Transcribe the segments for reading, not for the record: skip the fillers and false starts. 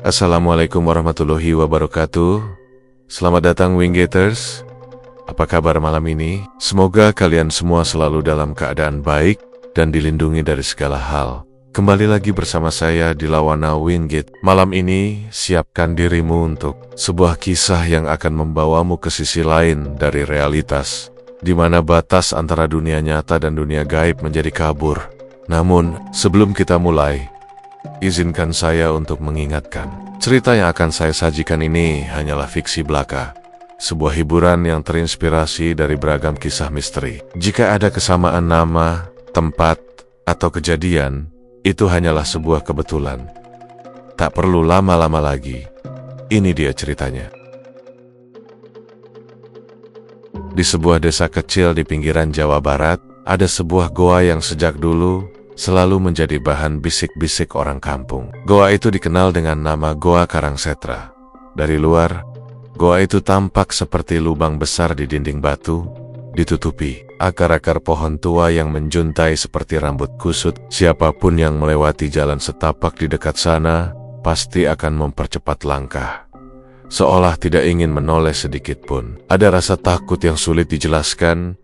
Assalamualaikum warahmatullahi wabarakatuh. Selamat datang Winggaters. Apa kabar malam ini? Semoga kalian semua selalu dalam keadaan baik dan dilindungi dari segala hal. Kembali lagi bersama saya di Lawana Wingate. Malam ini, siapkan dirimu untuk sebuah kisah yang akan membawamu ke sisi lain dari realitas, di mana batas antara dunia nyata dan dunia gaib menjadi kabur. Namun, sebelum kita mulai, izinkan saya untuk mengingatkan, cerita yang akan saya sajikan ini hanyalah fiksi belaka. Sebuah hiburan yang terinspirasi dari beragam kisah misteri. Jika ada kesamaan nama, tempat, atau kejadian, itu hanyalah sebuah kebetulan. Tak perlu lama-lama lagi. Ini dia ceritanya. Di sebuah desa kecil di pinggiran Jawa Barat, ada sebuah goa yang sejak dulu selalu menjadi bahan bisik-bisik orang kampung. Goa itu dikenal dengan nama Goa Karangsetra. Dari luar, goa itu tampak seperti lubang besar di dinding batu, ditutupi akar-akar pohon tua yang menjuntai seperti rambut kusut. Siapapun yang melewati jalan setapak di dekat sana, pasti akan mempercepat langkah, seolah tidak ingin menoleh sedikit pun. Ada rasa takut yang sulit dijelaskan,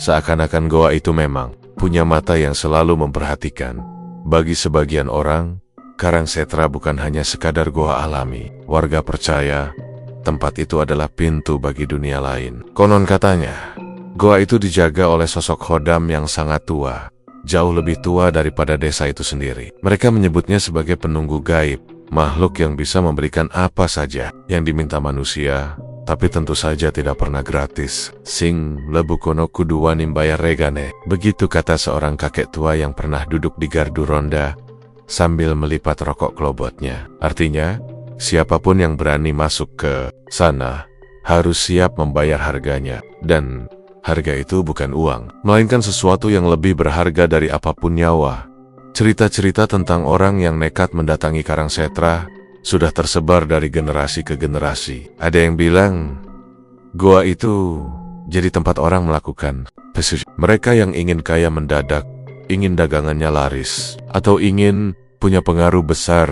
seakan-akan goa itu memang punya mata yang selalu memperhatikan. Bagi sebagian orang, Karangsetra bukan hanya sekadar goa alami. Warga percaya tempat itu adalah pintu bagi dunia lain. Konon katanya, goa itu dijaga oleh sosok khodam yang sangat tua, jauh lebih tua daripada desa itu sendiri. Mereka menyebutnya sebagai penunggu gaib, makhluk yang bisa memberikan apa saja yang diminta manusia, tapi tentu saja tidak pernah gratis. Sing lebu kono kudu wani mbayar regane. Begitu kata seorang kakek tua yang pernah duduk di gardu ronda sambil melipat rokok klobotnya. Artinya, siapapun yang berani masuk ke sana harus siap membayar harganya. Dan harga itu bukan uang, melainkan sesuatu yang lebih berharga dari apapun nyawa. Cerita-cerita tentang orang yang nekat mendatangi Karangsetra sudah tersebar dari generasi ke generasi. Ada yang bilang, goa itu jadi tempat orang melakukan pesisir. Mereka yang ingin kaya mendadak, ingin dagangannya laris, atau ingin punya pengaruh besar,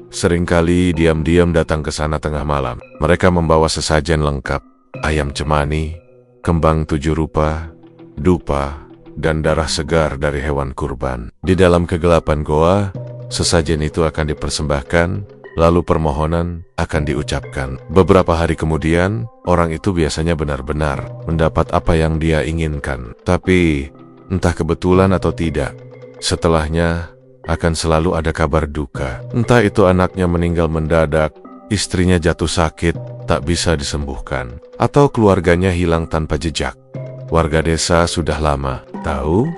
seringkali diam-diam datang ke sana tengah malam. Mereka membawa sesajen lengkap, ayam cemani, kembang 7 rupa, dupa, dan darah segar dari hewan kurban. Di dalam kegelapan goa, sesajen itu akan dipersembahkan, lalu permohonan akan diucapkan. Beberapa hari kemudian, orang itu biasanya benar-benar mendapat apa yang dia inginkan. Tapi, entah kebetulan atau tidak, setelahnya akan selalu ada kabar duka. Entah itu anaknya meninggal mendadak, istrinya jatuh sakit, tak bisa disembuhkan, atau keluarganya hilang tanpa jejak. Warga desa sudah lama tahu,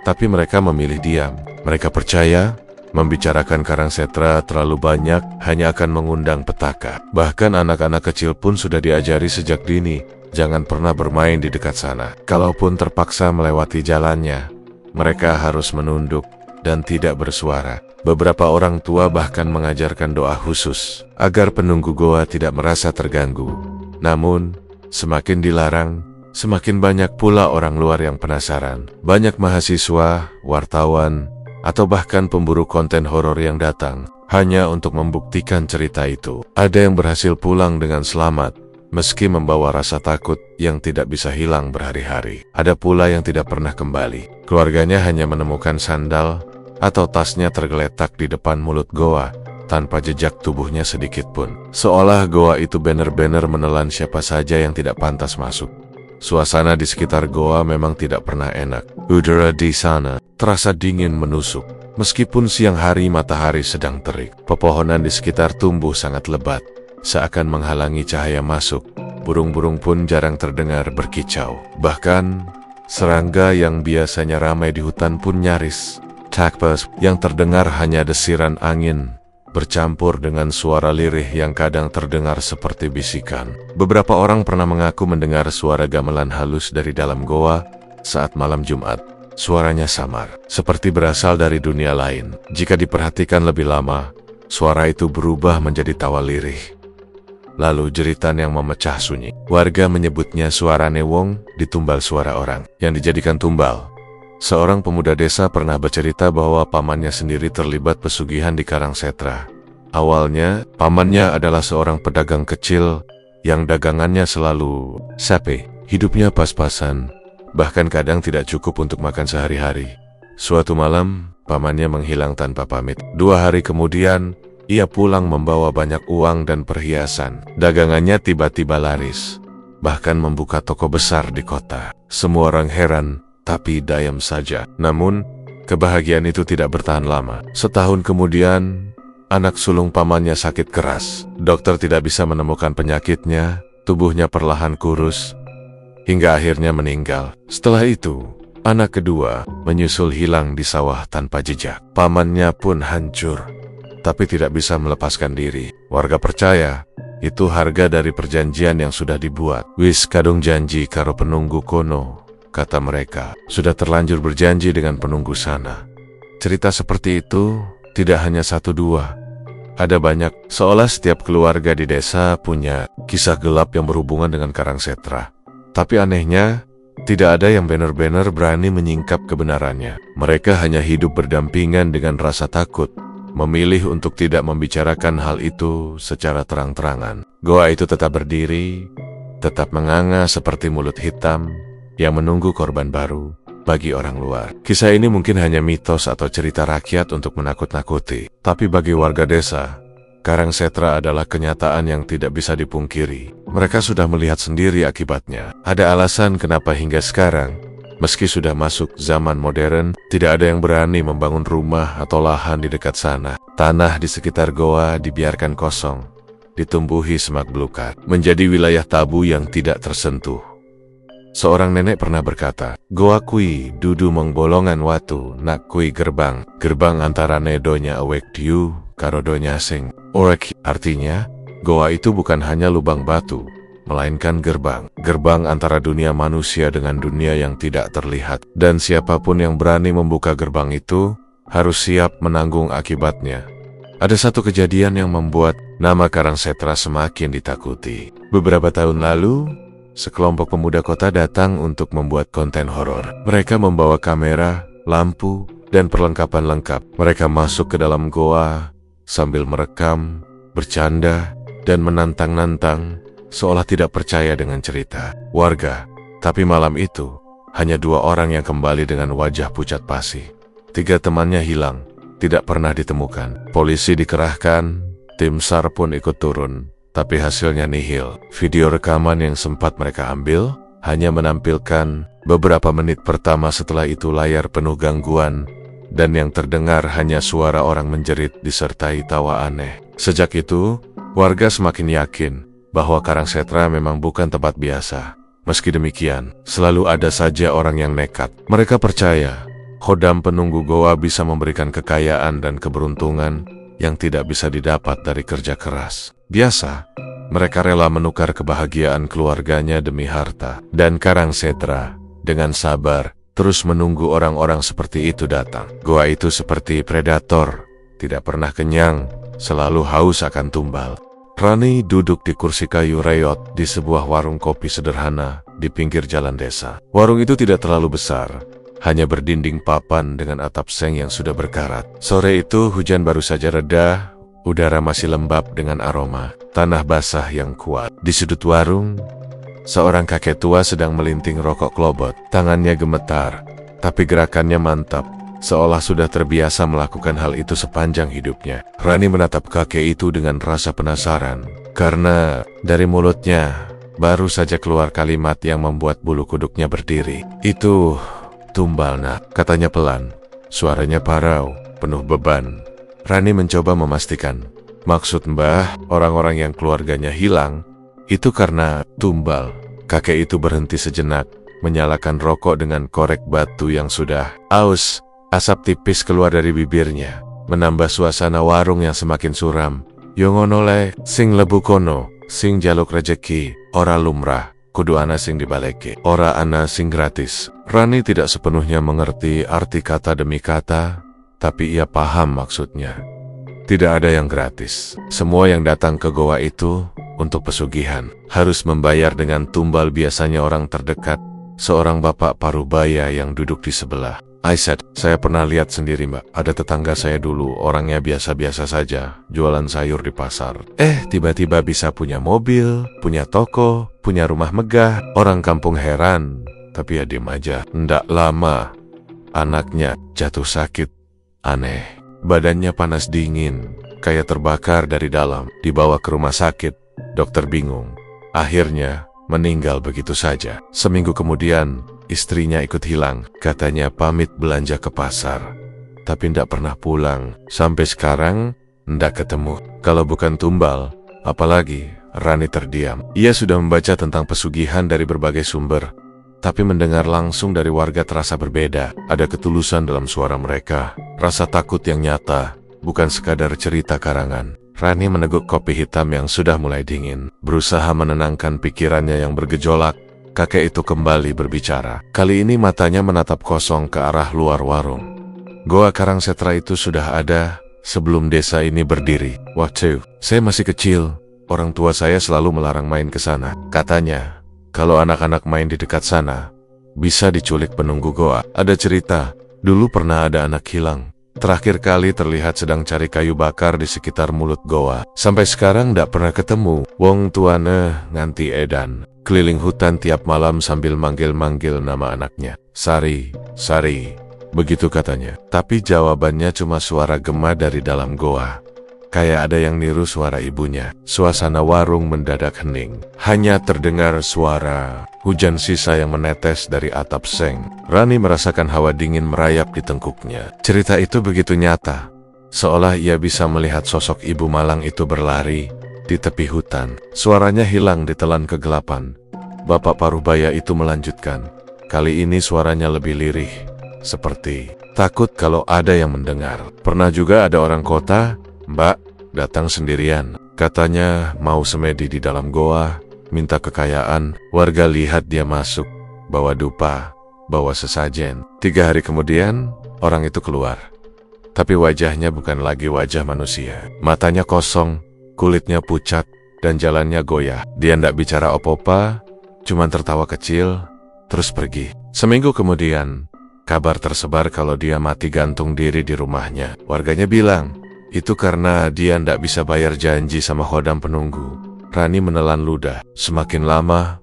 tapi mereka memilih diam. Mereka percaya membicarakan Karangsetra terlalu banyak hanya akan mengundang petaka. Bahkan anak-anak kecil pun sudah diajari sejak dini, jangan pernah bermain di dekat sana. Kalaupun terpaksa melewati jalannya, mereka harus menunduk dan tidak bersuara. Beberapa orang tua bahkan mengajarkan doa khusus agar penunggu goa tidak merasa terganggu. Namun, semakin dilarang, semakin banyak pula orang luar yang penasaran. Banyak mahasiswa, wartawan, atau bahkan pemburu konten horor yang datang hanya untuk membuktikan cerita itu. Ada yang berhasil pulang dengan selamat, meski membawa rasa takut yang tidak bisa hilang berhari-hari. Ada pula yang tidak pernah kembali. Keluarganya hanya menemukan sandal atau tasnya tergeletak di depan mulut goa, tanpa jejak tubuhnya sedikit pun. Seolah goa itu benar-benar menelan siapa saja yang tidak pantas masuk. Suasana di sekitar goa memang tidak pernah enak. Udara di sana terasa dingin menusuk. Meskipun siang hari matahari sedang terik, pepohonan di sekitar tumbuh sangat lebat, seakan menghalangi cahaya masuk. Burung-burung pun jarang terdengar berkicau. Bahkan, serangga yang biasanya ramai di hutan pun nyaris takpas. Yang terdengar hanya desiran angin bercampur dengan suara lirih yang kadang terdengar seperti bisikan. Beberapa orang pernah mengaku mendengar suara gamelan halus dari dalam goa saat malam Jumat. Suaranya samar, seperti berasal dari dunia lain. Jika diperhatikan lebih lama, suara itu berubah menjadi tawa lirih, lalu jeritan yang memecah sunyi. Warga menyebutnya suara newong, ditumbal suara orang yang dijadikan tumbal. Seorang pemuda desa pernah bercerita bahwa pamannya sendiri terlibat pesugihan di Karangsetra. Awalnya, pamannya adalah seorang pedagang kecil yang dagangannya selalu sape. Hidupnya pas-pasan, bahkan kadang tidak cukup untuk makan sehari-hari. Suatu malam, pamannya menghilang tanpa pamit. 2 hari kemudian, ia pulang membawa banyak uang dan perhiasan. Dagangannya tiba-tiba laris, bahkan membuka toko besar di kota. Semua orang heran, tapi diam saja. Namun, kebahagiaan itu tidak bertahan lama. Setahun kemudian, anak sulung pamannya sakit keras. Dokter tidak bisa menemukan penyakitnya, tubuhnya perlahan kurus, hingga akhirnya meninggal. Setelah itu, anak kedua menyusul hilang di sawah tanpa jejak. Pamannya pun hancur, tapi tidak bisa melepaskan diri. Warga percaya, itu harga dari perjanjian yang sudah dibuat. Wis kadung janji karo penunggu kono, kata mereka. Sudah terlanjur berjanji dengan penunggu sana. Cerita seperti itu tidak hanya 1-2. Ada banyak, seolah setiap keluarga di desa punya kisah gelap yang berhubungan dengan Karangsetra. Tapi anehnya, tidak ada yang benar-benar berani menyingkap kebenarannya. Mereka hanya hidup berdampingan dengan rasa takut, memilih untuk tidak membicarakan hal itu secara terang-terangan. Goa itu tetap berdiri, tetap menganga seperti mulut hitam yang menunggu korban baru bagi orang luar. Kisah ini mungkin hanya mitos atau cerita rakyat untuk menakut-nakuti, tapi bagi warga desa, Karangsetra adalah kenyataan yang tidak bisa dipungkiri. Mereka sudah melihat sendiri akibatnya. Ada alasan kenapa hingga sekarang, meski sudah masuk zaman modern, tidak ada yang berani membangun rumah atau lahan di dekat sana. Tanah di sekitar goa dibiarkan kosong, ditumbuhi semak belukar, menjadi wilayah tabu yang tidak tersentuh. Seorang nenek pernah berkata, "Goa kui dudu mengbolongan watu, nak kui gerbang. Gerbang antara nedonya awek diu, karo donya sing orek." Artinya, goa itu bukan hanya lubang batu, melainkan gerbang. Gerbang antara dunia manusia dengan dunia yang tidak terlihat. Dan siapapun yang berani membuka gerbang itu, harus siap menanggung akibatnya. Ada satu kejadian yang membuat nama Karangsetra semakin ditakuti. Beberapa tahun lalu, sekelompok pemuda kota datang untuk membuat konten horor. Mereka membawa kamera, lampu, dan perlengkapan lengkap. Mereka masuk ke dalam goa sambil merekam, bercanda, dan menantang-nantang, seolah tidak percaya dengan cerita warga. Tapi malam itu, hanya 2 orang yang kembali dengan wajah pucat pasi. 3 temannya hilang, tidak pernah ditemukan. Polisi dikerahkan, tim SAR pun ikut turun, tapi hasilnya nihil. Video rekaman yang sempat mereka ambil hanya menampilkan beberapa menit pertama. Setelah itu layar penuh gangguan, dan yang terdengar hanya suara orang menjerit disertai tawa aneh. Sejak itu, warga semakin yakin bahwa Karangsetra memang bukan tempat biasa. Meski demikian, selalu ada saja orang yang nekat. Mereka percaya, khodam penunggu goa bisa memberikan kekayaan dan keberuntungan yang tidak bisa didapat dari kerja keras. Biasa, mereka rela menukar kebahagiaan keluarganya demi harta. Dan Karangsetra, dengan sabar, terus menunggu orang-orang seperti itu datang. Goa itu seperti predator, tidak pernah kenyang, selalu haus akan tumbal. Rani duduk di kursi kayu reot di sebuah warung kopi sederhana di pinggir jalan desa. Warung itu tidak terlalu besar, hanya berdinding papan dengan atap seng yang sudah berkarat. Sore itu hujan baru saja reda, udara masih lembab dengan aroma tanah basah yang kuat. Di sudut warung, seorang kakek tua sedang melinting rokok klobot. Tangannya gemetar, tapi gerakannya mantap, seolah sudah terbiasa melakukan hal itu sepanjang hidupnya. Rani menatap kakek itu dengan rasa penasaran, karena dari mulutnya baru saja keluar kalimat yang membuat bulu kuduknya berdiri. "Itu tumbal, nak," katanya pelan. Suaranya parau, penuh beban. Rani mencoba memastikan, "Maksud Mbah, orang-orang yang keluarganya hilang, itu karena tumbal." Kakek itu berhenti sejenak, menyalakan rokok dengan korek batu yang sudah aus. Asap tipis keluar dari bibirnya, menambah suasana warung yang semakin suram. "Yo ngono le, sing lebu kono, sing jaluk rejeki, ora lumrah, kudu ana sing dibaleke, ora ana sing gratis." Rani tidak sepenuhnya mengerti arti kata demi kata, tapi ia paham maksudnya. Tidak ada yang gratis. Semua yang datang ke goa itu untuk pesugihan, harus membayar dengan tumbal, biasanya orang terdekat, seorang bapak parubaya yang duduk di sebelah. I said, saya pernah lihat sendiri mbak. Ada tetangga saya dulu, orangnya biasa-biasa saja, jualan sayur di pasar. Tiba-tiba bisa punya mobil, punya toko, punya rumah megah. Orang kampung heran, tapi ya diem aja. Ndak lama, anaknya jatuh sakit. Aneh, badannya panas dingin, kayak terbakar dari dalam. Dibawa ke rumah sakit, dokter bingung. Akhirnya, meninggal begitu saja. Seminggu kemudian, istrinya ikut hilang. Katanya pamit belanja ke pasar, tapi ndak pernah pulang. Sampai sekarang, ndak ketemu. Kalau bukan tumbal, apalagi Rani terdiam. Ia sudah membaca tentang pesugihan dari berbagai sumber, tapi mendengar langsung dari warga terasa berbeda. Ada ketulusan dalam suara mereka, rasa takut yang nyata, bukan sekadar cerita karangan. Rani meneguk kopi hitam yang sudah mulai dingin, berusaha menenangkan pikirannya yang bergejolak. Kakek itu kembali berbicara. Kali ini matanya menatap kosong ke arah luar warung. Goa Karangsetra itu sudah ada sebelum desa ini berdiri. Waktu saya masih kecil, orang tua saya selalu melarang main ke sana. Katanya, kalau anak-anak main di dekat sana, bisa diculik penunggu goa. Ada cerita, dulu pernah ada anak hilang. Terakhir kali terlihat sedang cari kayu bakar di sekitar mulut goa. Sampai sekarang ndak pernah ketemu. Wong tuane nganti edan keliling hutan tiap malam sambil manggil-manggil nama anaknya. Sari, Sari, begitu katanya. Tapi jawabannya cuma suara gema dari dalam goa. Kayak ada yang niru suara ibunya. Suasana warung mendadak hening. Hanya terdengar suara hujan sisa yang menetes dari atap seng. Rani merasakan hawa dingin merayap di tengkuknya. Cerita itu begitu nyata, seolah ia bisa melihat sosok ibu malang itu berlari di tepi hutan. Suaranya hilang ditelan kegelapan. Bapak Parubaya itu melanjutkan. Kali ini suaranya lebih lirih, seperti takut kalau ada yang mendengar. Pernah juga ada orang kota, Mbak, datang sendirian. Katanya mau semedi di dalam goa, minta kekayaan. Warga lihat dia masuk, bawa dupa, bawa sesajen. 3 hari kemudian, orang itu keluar. Tapi wajahnya bukan lagi wajah manusia. Matanya kosong, kulitnya pucat, dan jalannya goyah. Dia ndak bicara apa-apa, cuman tertawa kecil, terus pergi. Seminggu kemudian, kabar tersebar kalau dia mati gantung diri di rumahnya. Warganya bilang, itu karena dia ndak bisa bayar janji sama khodam penunggu. Rani menelan ludah. Semakin lama,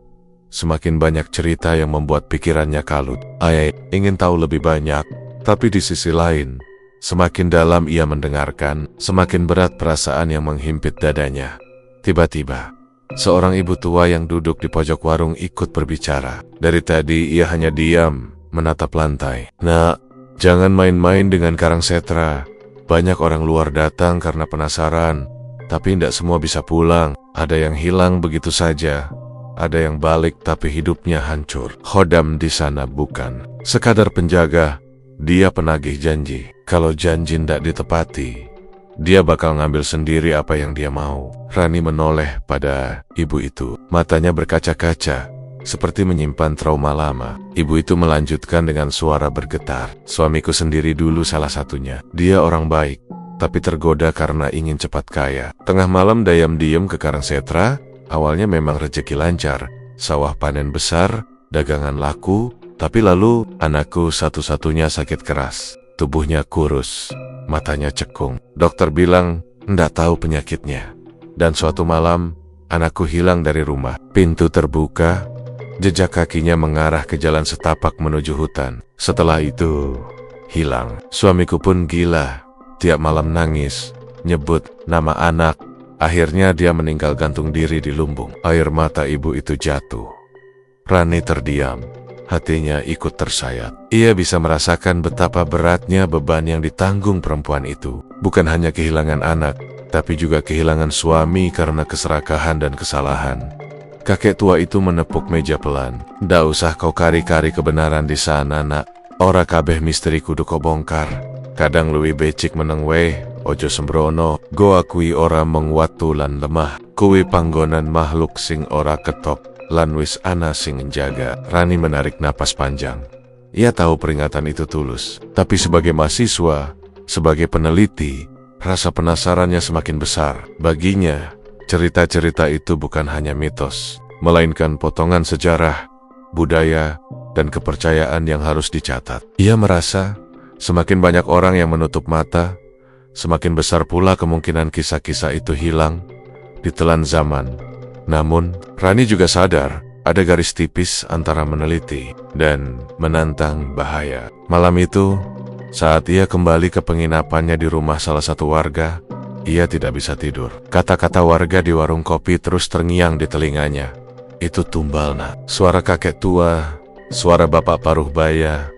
semakin banyak cerita yang membuat pikirannya kalut. Ayah ingin tahu lebih banyak, tapi di sisi lain, semakin dalam ia mendengarkan, semakin berat perasaan yang menghimpit dadanya. Tiba-tiba, seorang ibu tua yang duduk di pojok warung ikut berbicara. Dari tadi ia hanya diam, menatap lantai. Nak, jangan main-main dengan Karangsetra. Banyak orang luar datang karena penasaran, tapi tidak semua bisa pulang. Ada yang hilang begitu saja, ada yang balik tapi hidupnya hancur. Khodam di sana bukan sekadar penjaga, dia penagih janji. Kalau janji tidak ditepati, dia bakal ngambil sendiri apa yang dia mau. Rani menoleh pada ibu itu, matanya berkaca-kaca, seperti menyimpan trauma lama. Ibu itu melanjutkan dengan suara bergetar. Suamiku sendiri dulu salah satunya. Dia orang baik, tapi tergoda karena ingin cepat kaya. Tengah malam diam-diam ke Karangsetra. Awalnya memang rezeki lancar, sawah panen besar, dagangan laku. Tapi lalu anakku satu-satunya sakit keras. Tubuhnya kurus, matanya cekung. Dokter bilang ndak tahu penyakitnya. Dan suatu malam, anakku hilang dari rumah. Pintu terbuka, jejak kakinya mengarah ke jalan setapak menuju hutan. Setelah itu, hilang. Suamiku pun gila. Tiap malam nangis, nyebut nama anak. Akhirnya dia meninggal gantung diri di lumbung. Air mata ibu itu jatuh. Rani terdiam. Hatinya ikut tersayat. Ia bisa merasakan betapa beratnya beban yang ditanggung perempuan itu. Bukan hanya kehilangan anak, tapi juga kehilangan suami karena keserakahan dan kesalahan. Kakek tua itu menepuk meja pelan. Ndak usah kau kari-kari kebenaran di sana, nak. Ora kabeh misteri kudu kau bongkar. Kadang luwih becik meneng weh, ojo sembrono. Goa kui ora menguatu lan lemah. Kui panggonan makhluk sing ora ketok. Lan wis ana sing njaga. Rani menarik napas panjang. Ia tahu peringatan itu tulus, tapi sebagai mahasiswa, sebagai peneliti, rasa penasarannya semakin besar. Baginya, cerita-cerita itu bukan hanya mitos, melainkan potongan sejarah, budaya, dan kepercayaan yang harus dicatat. Ia merasa semakin banyak orang yang menutup mata, semakin besar pula kemungkinan kisah-kisah itu hilang ditelan zaman. Namun, Rani juga sadar ada garis tipis antara meneliti dan menantang bahaya. Malam itu, saat ia kembali ke penginapannya di rumah salah satu warga, ia tidak bisa tidur. Kata-kata warga di warung kopi terus terngiang di telinganya. Itu tumbal, nak. Suara kakek tua, suara bapak paruh baya,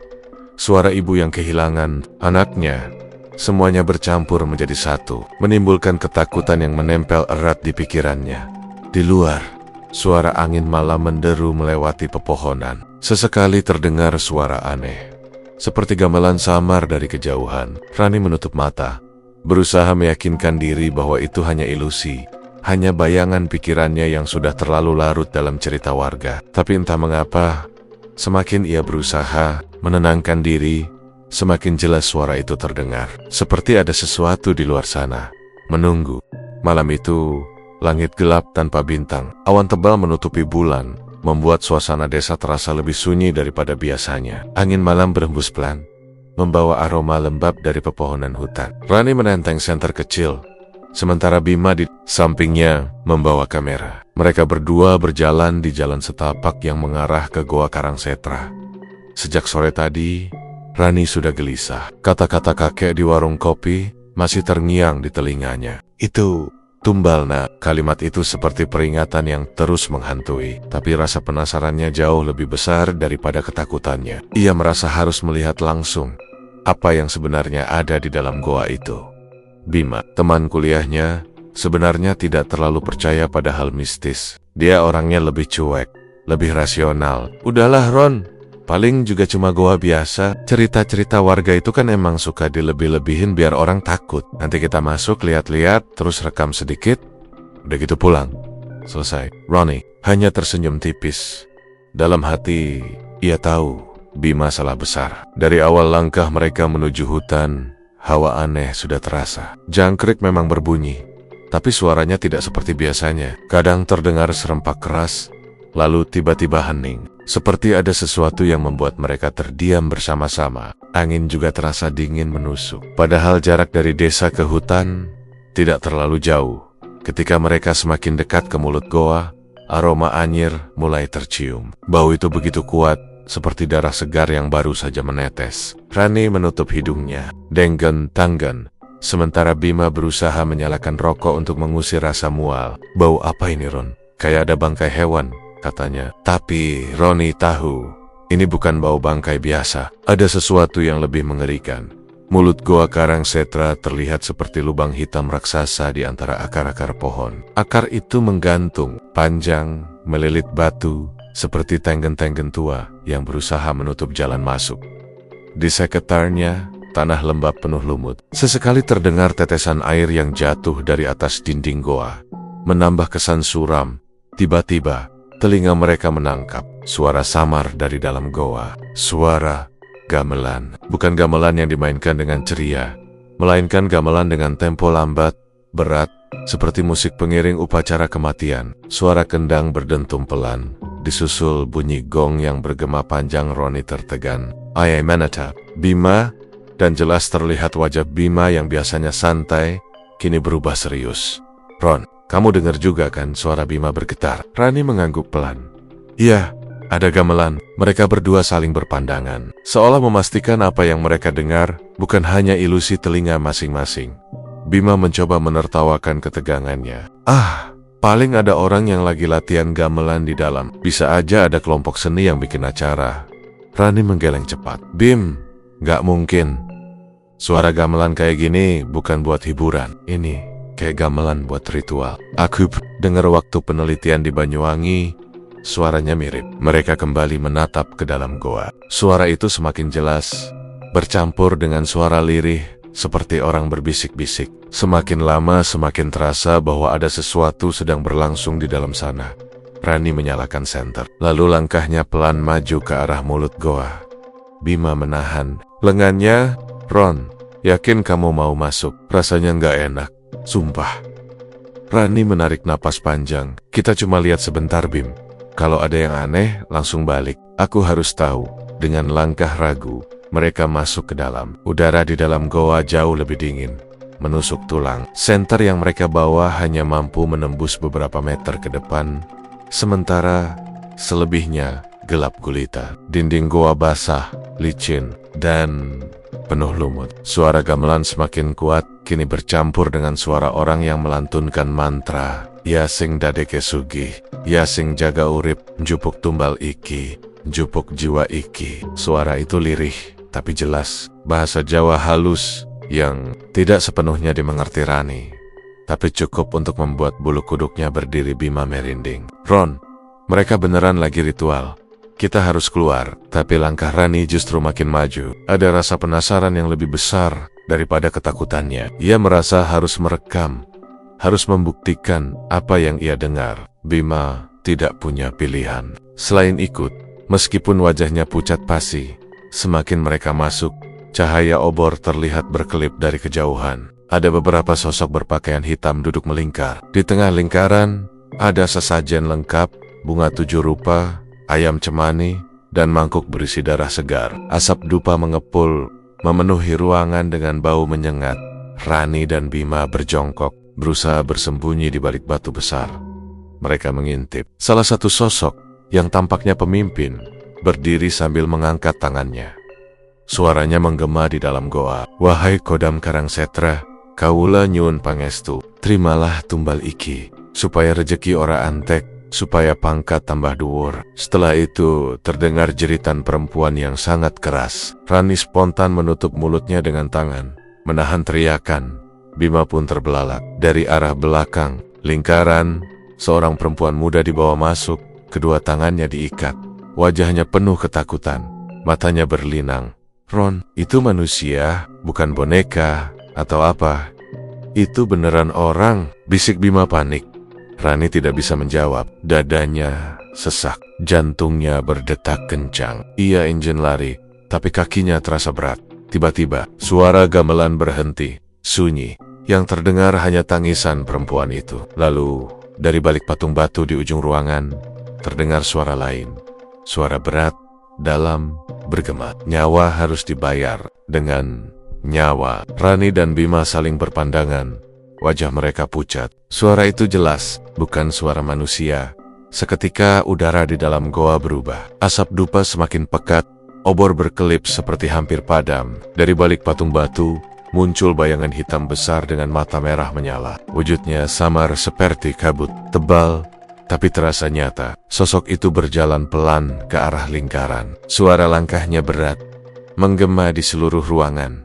suara ibu yang kehilangan anaknya. Semuanya bercampur menjadi satu, menimbulkan ketakutan yang menempel erat di pikirannya. Di luar, suara angin malam menderu melewati pepohonan. Sesekali terdengar suara aneh, seperti gamelan samar dari kejauhan. Rani menutup mata, berusaha meyakinkan diri bahwa itu hanya ilusi, hanya bayangan pikirannya yang sudah terlalu larut dalam cerita warga. Tapi entah mengapa, semakin ia berusaha menenangkan diri, semakin jelas suara itu terdengar. Seperti ada sesuatu di luar sana, menunggu. Malam itu, langit gelap tanpa bintang. Awan tebal menutupi bulan, membuat suasana desa terasa lebih sunyi daripada biasanya. Angin malam berhembus pelan, membawa aroma lembab dari pepohonan hutan. Rani menenteng senter kecil, sementara Bima di sampingnya membawa kamera. Mereka berdua berjalan di jalan setapak yang mengarah ke Goa Karangsetra. Sejak sore tadi, Rani sudah gelisah. Kata-kata kakek di warung kopi masih terngiang di telinganya. Itu tumbal, nak. Kalimat itu seperti peringatan yang terus menghantui. Tapi rasa penasarannya jauh lebih besar daripada ketakutannya. Ia merasa harus melihat langsung apa yang sebenarnya ada di dalam goa itu. Bima, teman kuliahnya, sebenarnya tidak terlalu percaya pada hal mistis. Dia orangnya lebih cuek, lebih rasional. Udahlah Ron, paling juga cuma goa biasa. Cerita-cerita warga itu kan emang suka dilebih-lebihin biar orang takut. Nanti kita masuk, lihat-lihat, terus rekam sedikit, udah gitu pulang. Selesai. Ronnie hanya tersenyum tipis. Dalam hati, ia tahu Bima salah besar. Dari awal langkah mereka menuju hutan, hawa aneh sudah terasa. Jangkrik memang berbunyi, tapi suaranya tidak seperti biasanya. Kadang terdengar serempak keras, lalu tiba-tiba hening. Seperti ada sesuatu yang membuat mereka terdiam bersama-sama. Angin juga terasa dingin menusuk. Padahal jarak dari desa ke hutan tidak terlalu jauh. Ketika mereka semakin dekat ke mulut goa, aroma anyir mulai tercium. Bau itu begitu kuat, seperti darah segar yang baru saja menetes. Rani menutup hidungnya, denggen tanggen, sementara Bima berusaha menyalakan rokok untuk mengusir rasa mual. Bau apa ini, Ron? Kayak ada bangkai hewan, katanya. Tapi Roni tahu, ini bukan bau bangkai biasa. Ada sesuatu yang lebih mengerikan. Mulut goa Karangsetra terlihat seperti lubang hitam raksasa di antara akar-akar pohon. Akar itu menggantung, panjang, melilit batu, seperti tenggen-tenggen tua yang berusaha menutup jalan masuk. Di sekitarnya, tanah lembab penuh lumut. Sesekali terdengar tetesan air yang jatuh dari atas dinding goa, menambah kesan suram. Tiba-tiba, telinga mereka menangkap suara samar dari dalam goa. Suara gamelan. Bukan gamelan yang dimainkan dengan ceria, melainkan gamelan dengan tempo lambat, berat, seperti musik pengiring upacara kematian. Suara kendang berdentum pelan, disusul bunyi gong yang bergema panjang. Roni tertegan. "I am menatap Bima," dan jelas terlihat wajah Bima yang biasanya santai, kini berubah serius. "Ron, kamu dengar juga kan?" Suara Bima bergetar. Rani mengangguk pelan. "Iya, ada gamelan." Mereka berdua saling berpandangan, seolah memastikan apa yang mereka dengar bukan hanya ilusi telinga masing-masing. Bima mencoba menertawakan ketegangannya. Paling ada orang yang lagi latihan gamelan di dalam. Bisa aja ada kelompok seni yang bikin acara." Rani menggeleng cepat. "Bim, gak mungkin. Suara gamelan kayak gini bukan buat hiburan. Ini kayak gamelan buat ritual. Aku dengar waktu penelitian di Banyuwangi, suaranya mirip." Mereka kembali menatap ke dalam goa. Suara itu semakin jelas, bercampur dengan suara lirih, seperti orang berbisik-bisik. Semakin lama semakin terasa bahwa ada sesuatu sedang berlangsung di dalam sana. Rani menyalakan senter, lalu langkahnya pelan maju ke arah mulut goa. Bima menahan lengannya. "Ron, yakin kamu mau masuk? Rasanya nggak enak, sumpah." Rani menarik napas panjang. "Kita cuma lihat sebentar, Bim. Kalau ada yang aneh, langsung balik. Aku harus tahu. Dengan langkah ragu, mereka masuk ke dalam. Udara di dalam goa jauh lebih dingin, menusuk tulang. Senter yang mereka bawa hanya mampu menembus beberapa meter ke depan, sementara selebihnya gelap gulita. Dinding goa basah, licin, dan penuh lumut. Suara gamelan semakin kuat, kini bercampur dengan suara orang yang melantunkan mantra. Ya sing dadeke sugih, ya sing jaga urip, njupuk tumbal iki, njupuk jiwa iki. Suara itu lirih, tapi jelas. Bahasa Jawa halus yang tidak sepenuhnya dimengerti Rani, tapi cukup untuk membuat bulu kuduknya berdiri Bima merinding. Ron, mereka beneran lagi ritual. Kita harus keluar. Tapi langkah Rani justru makin maju. Ada rasa penasaran yang lebih besar daripada ketakutannya. Ia merasa harus merekam, harus membuktikan apa yang ia dengar. Bima tidak punya pilihan selain ikut. Meskipun wajahnya pucat pasi, semakin mereka masuk, cahaya obor terlihat berkelip dari kejauhan. Ada beberapa sosok berpakaian hitam duduk melingkar. Di tengah lingkaran, ada sesajen lengkap, bunga 7 rupa, ayam cemani, dan mangkuk berisi darah segar. Asap dupa mengepul, memenuhi ruangan dengan bau menyengat. Rani dan Bima berjongkok, berusaha bersembunyi di balik batu besar. Mereka mengintip. Salah satu sosok, yang tampaknya pemimpin, berdiri sambil mengangkat tangannya. Suaranya menggema di dalam goa. Wahai Kodam Karangsetra, kawula nyuwun pangestu, terimalah tumbal iki, supaya rejeki ora antek, supaya pangkat tambah dhuwur. Setelah itu terdengar jeritan perempuan yang sangat keras. Rani spontan menutup mulutnya dengan tangan, menahan teriakan. Bima pun terbelalak. Dari arah belakang lingkaran, seorang perempuan muda dibawa masuk. Kedua tangannya diikat, wajahnya penuh ketakutan, matanya berlinang. Ron, itu manusia, bukan boneka, atau apa? Itu beneran orang, bisik Bima panik. Rani tidak bisa menjawab, dadanya sesak, jantungnya berdetak kencang. Ia ingin lari, tapi kakinya terasa berat. Tiba-tiba, suara gamelan berhenti, sunyi. Yang terdengar hanya tangisan perempuan itu. Lalu, dari balik patung batu di ujung ruangan, terdengar suara lain. Suara berat, dalam, bergema. Nyawa harus dibayar dengan nyawa. Rani dan Bima saling berpandangan. Wajah mereka pucat. Suara itu jelas, bukan suara manusia. Seketika udara di dalam goa berubah. Asap dupa semakin pekat, obor berkelip seperti hampir padam. Dari balik patung batu, muncul bayangan hitam besar dengan mata merah menyala. Wujudnya samar seperti kabut, tebal, tapi terasa nyata. Sosok itu berjalan pelan ke arah lingkaran. Suara langkahnya berat, menggema di seluruh ruangan.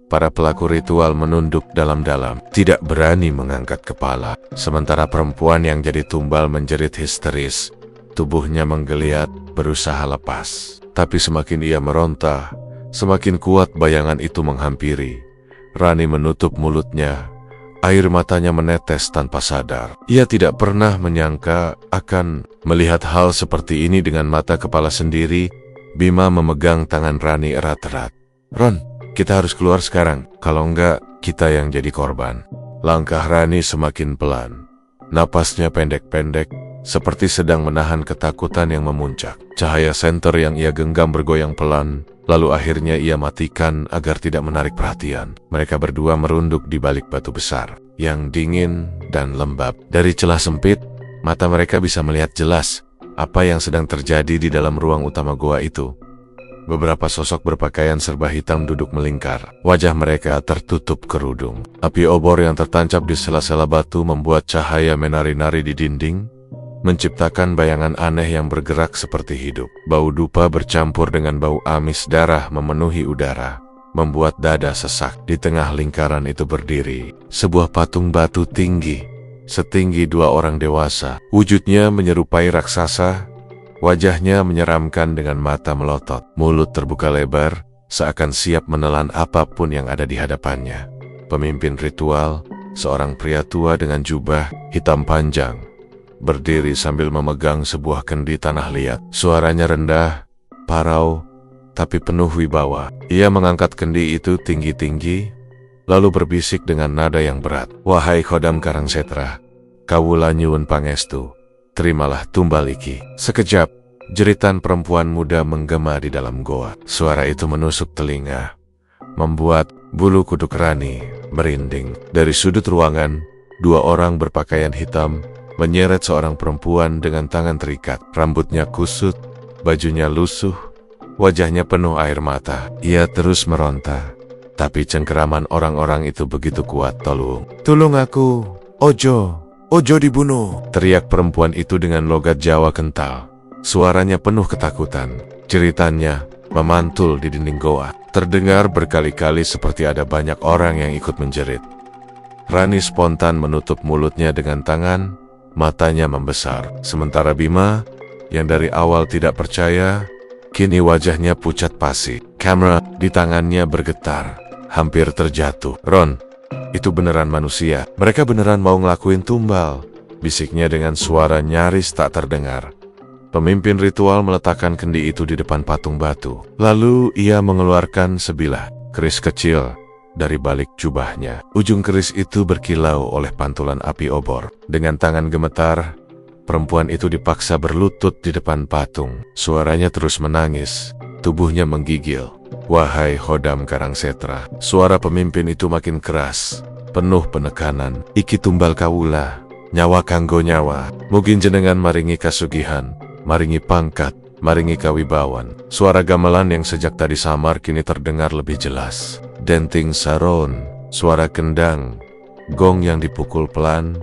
Para pelaku ritual menunduk dalam-dalam, tidak berani mengangkat kepala. Sementara perempuan yang jadi tumbal menjerit histeris. Tubuhnya menggeliat, berusaha lepas. Tapi semakin ia meronta, semakin kuat bayangan itu menghampiri. Rani menutup mulutnya. Air matanya menetes tanpa sadar. Ia tidak pernah menyangka akan melihat hal seperti ini dengan mata kepala sendiri. Bima memegang tangan Rani erat-erat. Ron, kita harus keluar sekarang. Kalau enggak, kita yang jadi korban. Langkah Rani semakin pelan. Napasnya pendek-pendek, seperti sedang menahan ketakutan yang memuncak. Cahaya senter yang ia genggam bergoyang pelan. Lalu akhirnya ia matikan agar tidak menarik perhatian. Mereka berdua merunduk di balik batu besar yang dingin dan lembab. Dari celah sempit, mata mereka bisa melihat jelas apa yang sedang terjadi di dalam ruang utama goa itu. Beberapa sosok berpakaian serba hitam duduk melingkar. Wajah mereka tertutup kerudung. Api obor yang tertancap di sela-sela batu membuat cahaya menari-nari di dinding, menciptakan bayangan aneh yang bergerak seperti hidup. Bau dupa bercampur dengan bau amis darah memenuhi udara, membuat dada sesak. Di tengah lingkaran itu berdiri sebuah patung batu tinggi, setinggi 2 orang dewasa. Wujudnya menyerupai raksasa, wajahnya menyeramkan dengan mata melotot. Mulut terbuka lebar, seakan siap menelan apapun yang ada di hadapannya. Pemimpin ritual, seorang pria tua dengan jubah hitam panjang, berdiri sambil memegang sebuah kendi tanah liat. Suaranya rendah, parau, tapi penuh wibawa. Ia mengangkat kendi itu tinggi-tinggi, lalu berbisik dengan nada yang berat. Wahai Kodam Karangsetra, kawula nyuwun pangestu, terimalah tumbal iki. Sekejap, jeritan perempuan muda menggema di dalam goa. Suara itu menusuk telinga, membuat bulu kuduk Rani merinding. Dari sudut ruangan, dua orang berpakaian hitam menyeret seorang perempuan dengan tangan terikat. Rambutnya kusut, bajunya lusuh, wajahnya penuh air mata. Ia terus meronta, tapi cengkeraman orang-orang itu begitu kuat. Tolong aku, Ojo dibunuh!" teriak perempuan itu dengan logat Jawa kental. Suaranya penuh ketakutan. Jeritannya memantul di dinding goa. Terdengar berkali-kali seperti ada banyak orang yang ikut menjerit. Rani spontan menutup mulutnya dengan tangan, matanya membesar. Sementara Bima, yang dari awal tidak percaya, kini wajahnya pucat pasi. Kamera di tangannya bergetar, hampir terjatuh. "Ron, itu beneran manusia. Mereka beneran mau ngelakuin tumbal," bisiknya dengan suara nyaris tak terdengar. Pemimpin ritual meletakkan kendi itu di depan patung batu. Lalu ia mengeluarkan sebilah keris kecil dari balik jubahnya. Ujung keris itu berkilau oleh pantulan api obor. Dengan tangan gemetar, perempuan itu dipaksa berlutut di depan patung. Suaranya terus menangis, tubuhnya menggigil. "Wahai Hodam Karangsetra," suara pemimpin itu makin keras, penuh penekanan. "Iki tumbal kawula, nyawa kanggo nyawa. Mungkin jenengan maringi kasugihan, maringi pangkat, maringi kawibawan." Suara gamelan yang sejak tadi samar kini terdengar lebih jelas. Denting saron, suara kendang, gong yang dipukul pelan,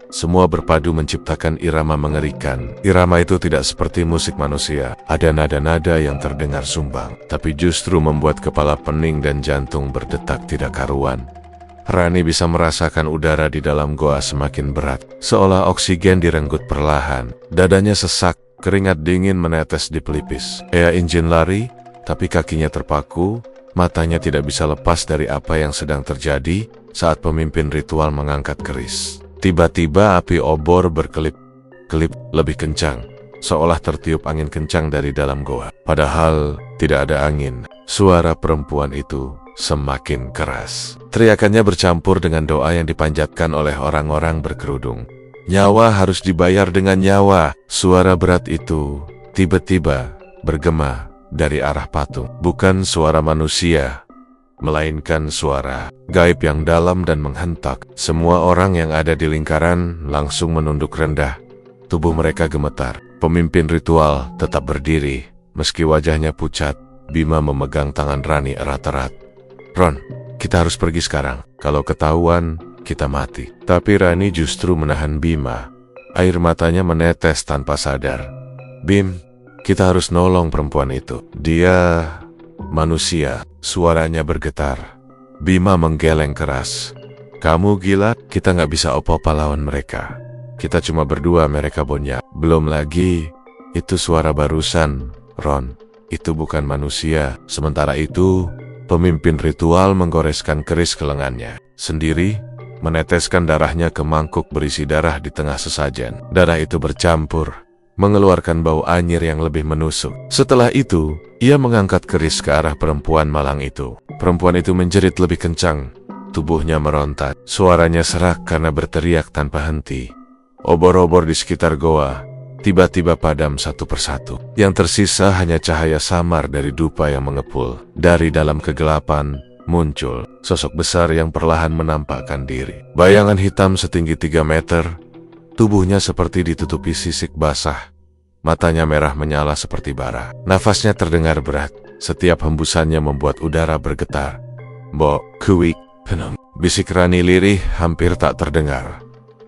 semua berpadu menciptakan irama mengerikan. Irama itu tidak seperti musik manusia. Ada nada-nada yang terdengar sumbang, tapi justru membuat kepala pening dan jantung berdetak tidak karuan. Rani bisa merasakan udara di dalam goa semakin berat, seolah oksigen direnggut perlahan. Dadanya sesak, keringat dingin menetes di pelipis. Ia ingin lari, tapi kakinya terpaku, matanya tidak bisa lepas dari apa yang sedang terjadi saat pemimpin ritual mengangkat keris. Tiba-tiba api obor berkelip-kelip lebih kencang, seolah tertiup angin kencang dari dalam goa. Padahal tidak ada angin. Suara perempuan itu semakin keras. Teriakannya bercampur dengan doa yang dipanjatkan oleh orang-orang berkerudung. "Nyawa harus dibayar dengan nyawa." Suara berat itu tiba-tiba bergema dari arah patung. Bukan suara manusia, melainkan suara gaib yang dalam dan menghentak. Semua orang yang ada di lingkaran langsung menunduk rendah. Tubuh mereka gemetar. Pemimpin ritual tetap berdiri, meski wajahnya pucat. Bima memegang tangan Rani erat-erat. "Ron, kita harus pergi sekarang. Kalau ketahuan, kita mati." Tapi Rani justru menahan Bima. Air matanya menetes tanpa sadar. "Bim, kita harus nolong perempuan itu. Dia manusia." Suaranya bergetar. Bima menggeleng keras. "Kamu gila? Kita nggak bisa opo-opo lawan mereka. Kita cuma berdua, mereka banyak. Belum lagi, itu suara barusan, Ron. Itu bukan manusia." Sementara itu, pemimpin ritual menggoreskan keris ke lengannya. Sendiri, meneteskan darahnya ke mangkuk berisi darah di tengah sesajen. Darah itu bercampur, mengeluarkan bau anyir yang lebih menusuk. Setelah itu, ia mengangkat keris ke arah perempuan malang itu. Perempuan itu menjerit lebih kencang. Tubuhnya meronta. Suaranya serak karena berteriak tanpa henti. Obor-obor di sekitar goa tiba-tiba padam satu persatu. Yang tersisa hanya cahaya samar dari dupa yang mengepul. Dari dalam kegelapan muncul sosok besar yang perlahan menampakkan diri. Bayangan hitam setinggi 3 meter, tubuhnya seperti ditutupi sisik basah. Matanya merah menyala seperti bara. Nafasnya terdengar berat. Setiap hembusannya membuat udara bergetar. "Mbok, kuik, penem." Bisik Rani lirih hampir tak terdengar.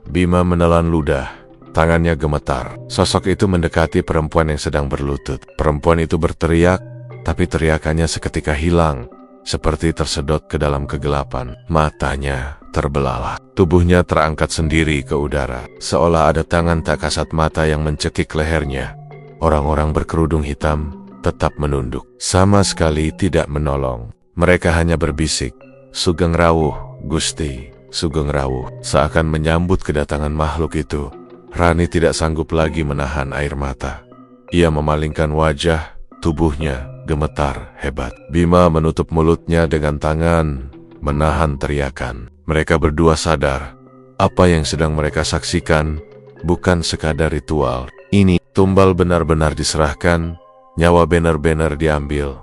Bima menelan ludah. Tangannya gemetar. Sosok itu mendekati perempuan yang sedang berlutut. Perempuan itu berteriak, tapi teriakannya seketika hilang, seperti tersedot ke dalam kegelapan. Matanya terbelalak. Tubuhnya terangkat sendiri ke udara, seolah ada tangan tak kasat mata yang mencekik lehernya. Orang-orang berkerudung hitam tetap menunduk, sama sekali tidak menolong. Mereka hanya berbisik, "Sugeng rawuh, Gusti, Sugeng rawuh." Seakan menyambut kedatangan makhluk itu, Rani tidak sanggup lagi menahan air mata. Ia memalingkan wajah, tubuhnya gemetar hebat. Bima menutup mulutnya dengan tangan, menahan teriakan. Mereka berdua sadar, apa yang sedang mereka saksikan bukan sekadar ritual. Ini tumbal benar-benar diserahkan, nyawa benar-benar diambil.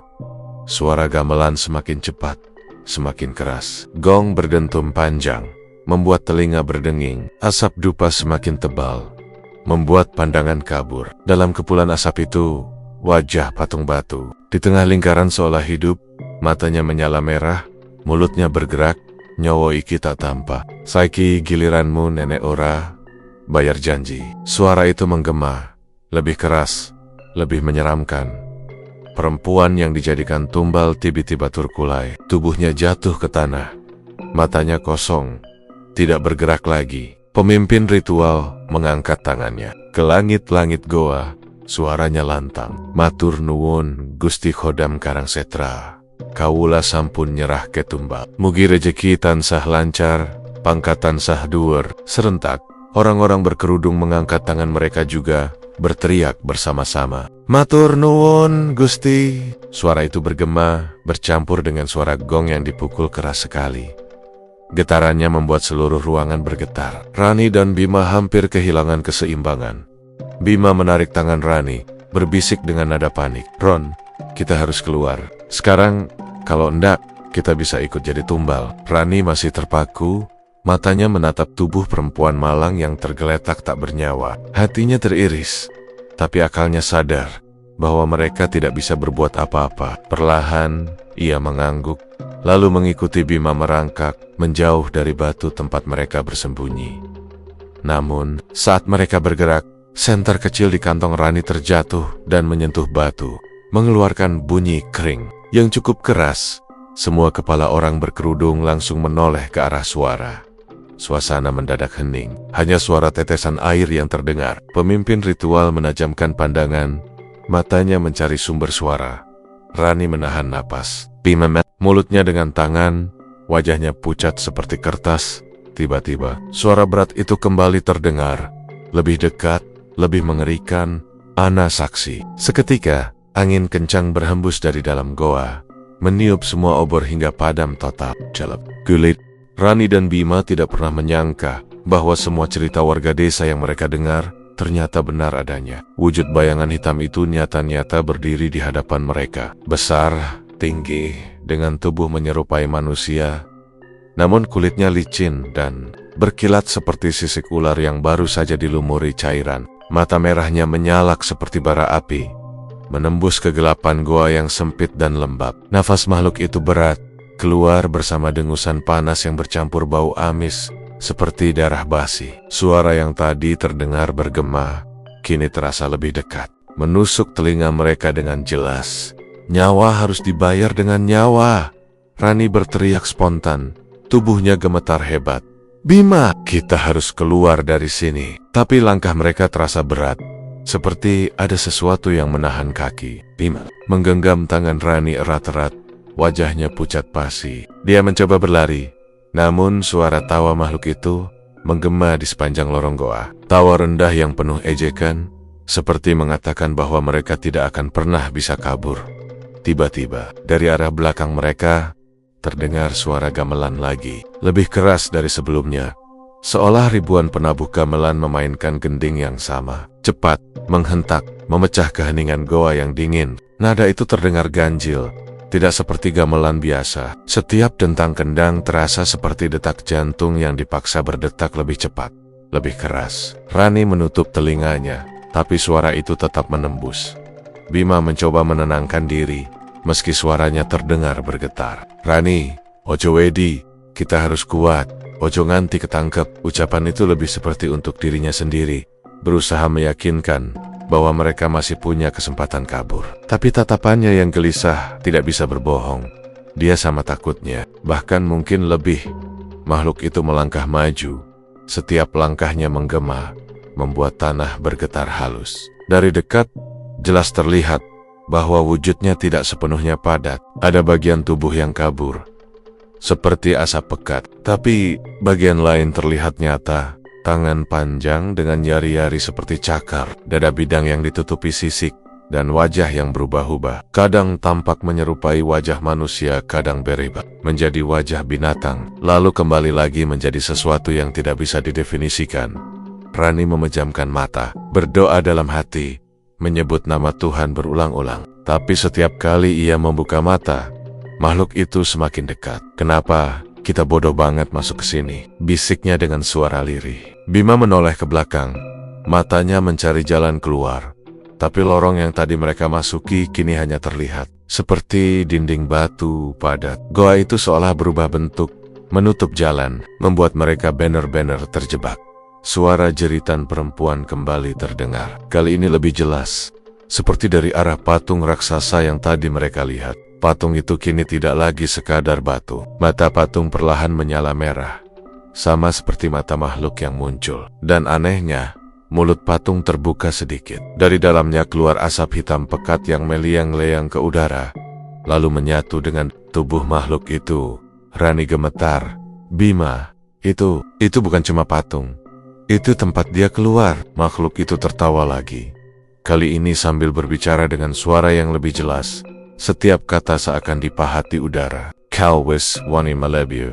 Suara gamelan semakin cepat, semakin keras. Gong berdentum panjang, membuat telinga berdenging. Asap dupa semakin tebal, membuat pandangan kabur. Dalam kepulan asap itu, wajah patung batu. Di tengah lingkaran seolah hidup, matanya menyala merah, mulutnya bergerak, nyawa iki tak tampak. Saiki giliranmu nenek ora, bayar janji. Suara itu menggema, lebih keras, lebih menyeramkan. Perempuan yang dijadikan tumbal tiba-tiba terkulai. Tubuhnya jatuh ke tanah, matanya kosong, tidak bergerak lagi. Pemimpin ritual mengangkat tangannya ke langit-langit goa. Suaranya lantang. Matur nuwun Gusti Khodam Karangsetra, kawula sampun nyerah ke tumbal. Mugi rejeki tansah lancar, pangkat tansah dhuwur. Serentak, orang-orang berkerudung mengangkat tangan mereka juga, berteriak bersama-sama. Matur nuwun Gusti. Suara itu bergema, bercampur dengan suara gong yang dipukul keras sekali. Getarannya membuat seluruh ruangan bergetar. Rani dan Bima hampir kehilangan keseimbangan. Bima menarik tangan Rani, berbisik dengan nada panik. Ron, kita harus keluar. Sekarang, kalau enggak, kita bisa ikut jadi tumbal. Rani masih terpaku, matanya menatap tubuh perempuan malang yang tergeletak tak bernyawa. Hatinya teriris, tapi akalnya sadar bahwa mereka tidak bisa berbuat apa-apa. Perlahan, ia mengangguk, lalu mengikuti Bima merangkak, menjauh dari batu tempat mereka bersembunyi. Namun, saat mereka bergerak, senter kecil di kantong Rani terjatuh dan menyentuh batu, mengeluarkan bunyi kering yang cukup keras. Semua kepala orang berkerudung langsung menoleh ke arah suara. Suasana mendadak hening, hanya suara tetesan air yang terdengar. Pemimpin ritual menajamkan pandangan, matanya mencari sumber suara. Rani menahan napas. Bima mulutnya dengan tangan, wajahnya pucat seperti kertas. Tiba-tiba, suara berat itu kembali terdengar, lebih dekat, lebih mengerikan. Ana saksi. Seketika, angin kencang berhembus dari dalam goa, meniup semua obor hingga padam total. Celep. Kulit. Rani dan Bima tidak pernah menyangka bahwa semua cerita warga desa yang mereka dengar ternyata benar adanya. Wujud bayangan hitam itu nyata-nyata berdiri di hadapan mereka. Besar, tinggi, dengan tubuh menyerupai manusia, namun kulitnya licin dan berkilat seperti sisik ular yang baru saja dilumuri cairan. Mata merahnya menyalak seperti bara api, menembus kegelapan goa yang sempit dan lembab. Nafas makhluk itu berat, keluar bersama dengusan panas yang bercampur bau amis, seperti darah basi. Suara yang tadi terdengar bergema, kini terasa lebih dekat, menusuk telinga mereka dengan jelas. Nyawa harus dibayar dengan nyawa. Rani berteriak spontan, tubuhnya gemetar hebat. Bima, kita harus keluar dari sini. Tapi langkah mereka terasa berat, seperti ada sesuatu yang menahan kaki. Bima menggenggam tangan Rani erat-erat, wajahnya pucat pasi. Dia mencoba berlari, namun suara tawa makhluk itu menggema di sepanjang lorong goa. Tawa rendah yang penuh ejekan, seperti mengatakan bahwa mereka tidak akan pernah bisa kabur. Tiba-tiba, dari arah belakang mereka, terdengar suara gamelan lagi, lebih keras dari sebelumnya, seolah ribuan penabuh gamelan memainkan gending yang sama. Cepat, menghentak, memecah keheningan goa yang dingin. Nada itu terdengar ganjil, tidak seperti gamelan biasa. Setiap dentang kendang terasa seperti detak jantung yang dipaksa berdetak lebih cepat, lebih keras. Rani menutup telinganya, tapi suara itu tetap menembus. Bima mencoba menenangkan diri, meski suaranya terdengar bergetar. Rani, ojo wedi, kita harus kuat, ojo nganti ketangkep. Ucapan itu lebih seperti untuk dirinya sendiri, berusaha meyakinkan bahwa mereka masih punya kesempatan kabur. Tapi tatapannya yang gelisah tidak bisa berbohong. Dia sama takutnya, bahkan mungkin lebih. Makhluk itu melangkah maju. Setiap langkahnya menggema, membuat tanah bergetar halus. Dari dekat, jelas terlihat bahwa wujudnya tidak sepenuhnya padat. Ada bagian tubuh yang kabur, seperti asap pekat. Tapi bagian lain terlihat nyata. Tangan panjang dengan jari-jari seperti cakar, dada bidang yang ditutupi sisik, dan wajah yang berubah-ubah. Kadang tampak menyerupai wajah manusia, kadang berubah menjadi wajah binatang, lalu kembali lagi menjadi sesuatu yang tidak bisa didefinisikan. Rani memejamkan mata, berdoa dalam hati, menyebut nama Tuhan berulang-ulang. Tapi setiap kali ia membuka mata, makhluk itu semakin dekat. Kenapa kita bodoh banget masuk ke sini? Bisiknya dengan suara lirih. Bima menoleh ke belakang, matanya mencari jalan keluar. Tapi lorong yang tadi mereka masuki kini hanya terlihat seperti dinding batu padat. Goa itu seolah berubah bentuk, menutup jalan, membuat mereka benar-benar terjebak. Suara jeritan perempuan kembali terdengar. Kali ini lebih jelas, seperti dari arah patung raksasa yang tadi mereka lihat. Patung itu kini tidak lagi sekadar batu. Mata patung perlahan menyala merah, sama seperti mata makhluk yang muncul. Dan anehnya, mulut patung terbuka sedikit. Dari dalamnya keluar asap hitam pekat yang meliang-leang ke udara, lalu menyatu dengan tubuh makhluk itu. Rani gemetar. Bima, itu bukan cuma patung. Itu tempat dia keluar. Makhluk itu tertawa lagi. Kali ini sambil berbicara dengan suara yang lebih jelas. Setiap kata seakan dipahati udara. Kau wis wani malebyu.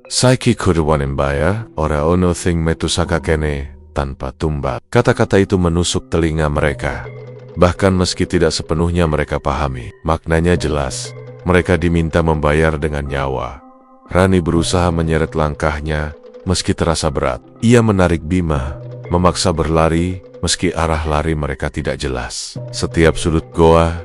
Saiki kudu wani mbaya, ora ono thing metusaka kene tanpa tumbal. Kata-kata itu menusuk telinga mereka. Bahkan meski tidak sepenuhnya mereka pahami, maknanya jelas. Mereka diminta membayar dengan nyawa. Rani berusaha menyeret langkahnya, meski terasa berat. Ia menarik Bima, memaksa berlari, meski arah lari mereka tidak jelas. Setiap sudut goa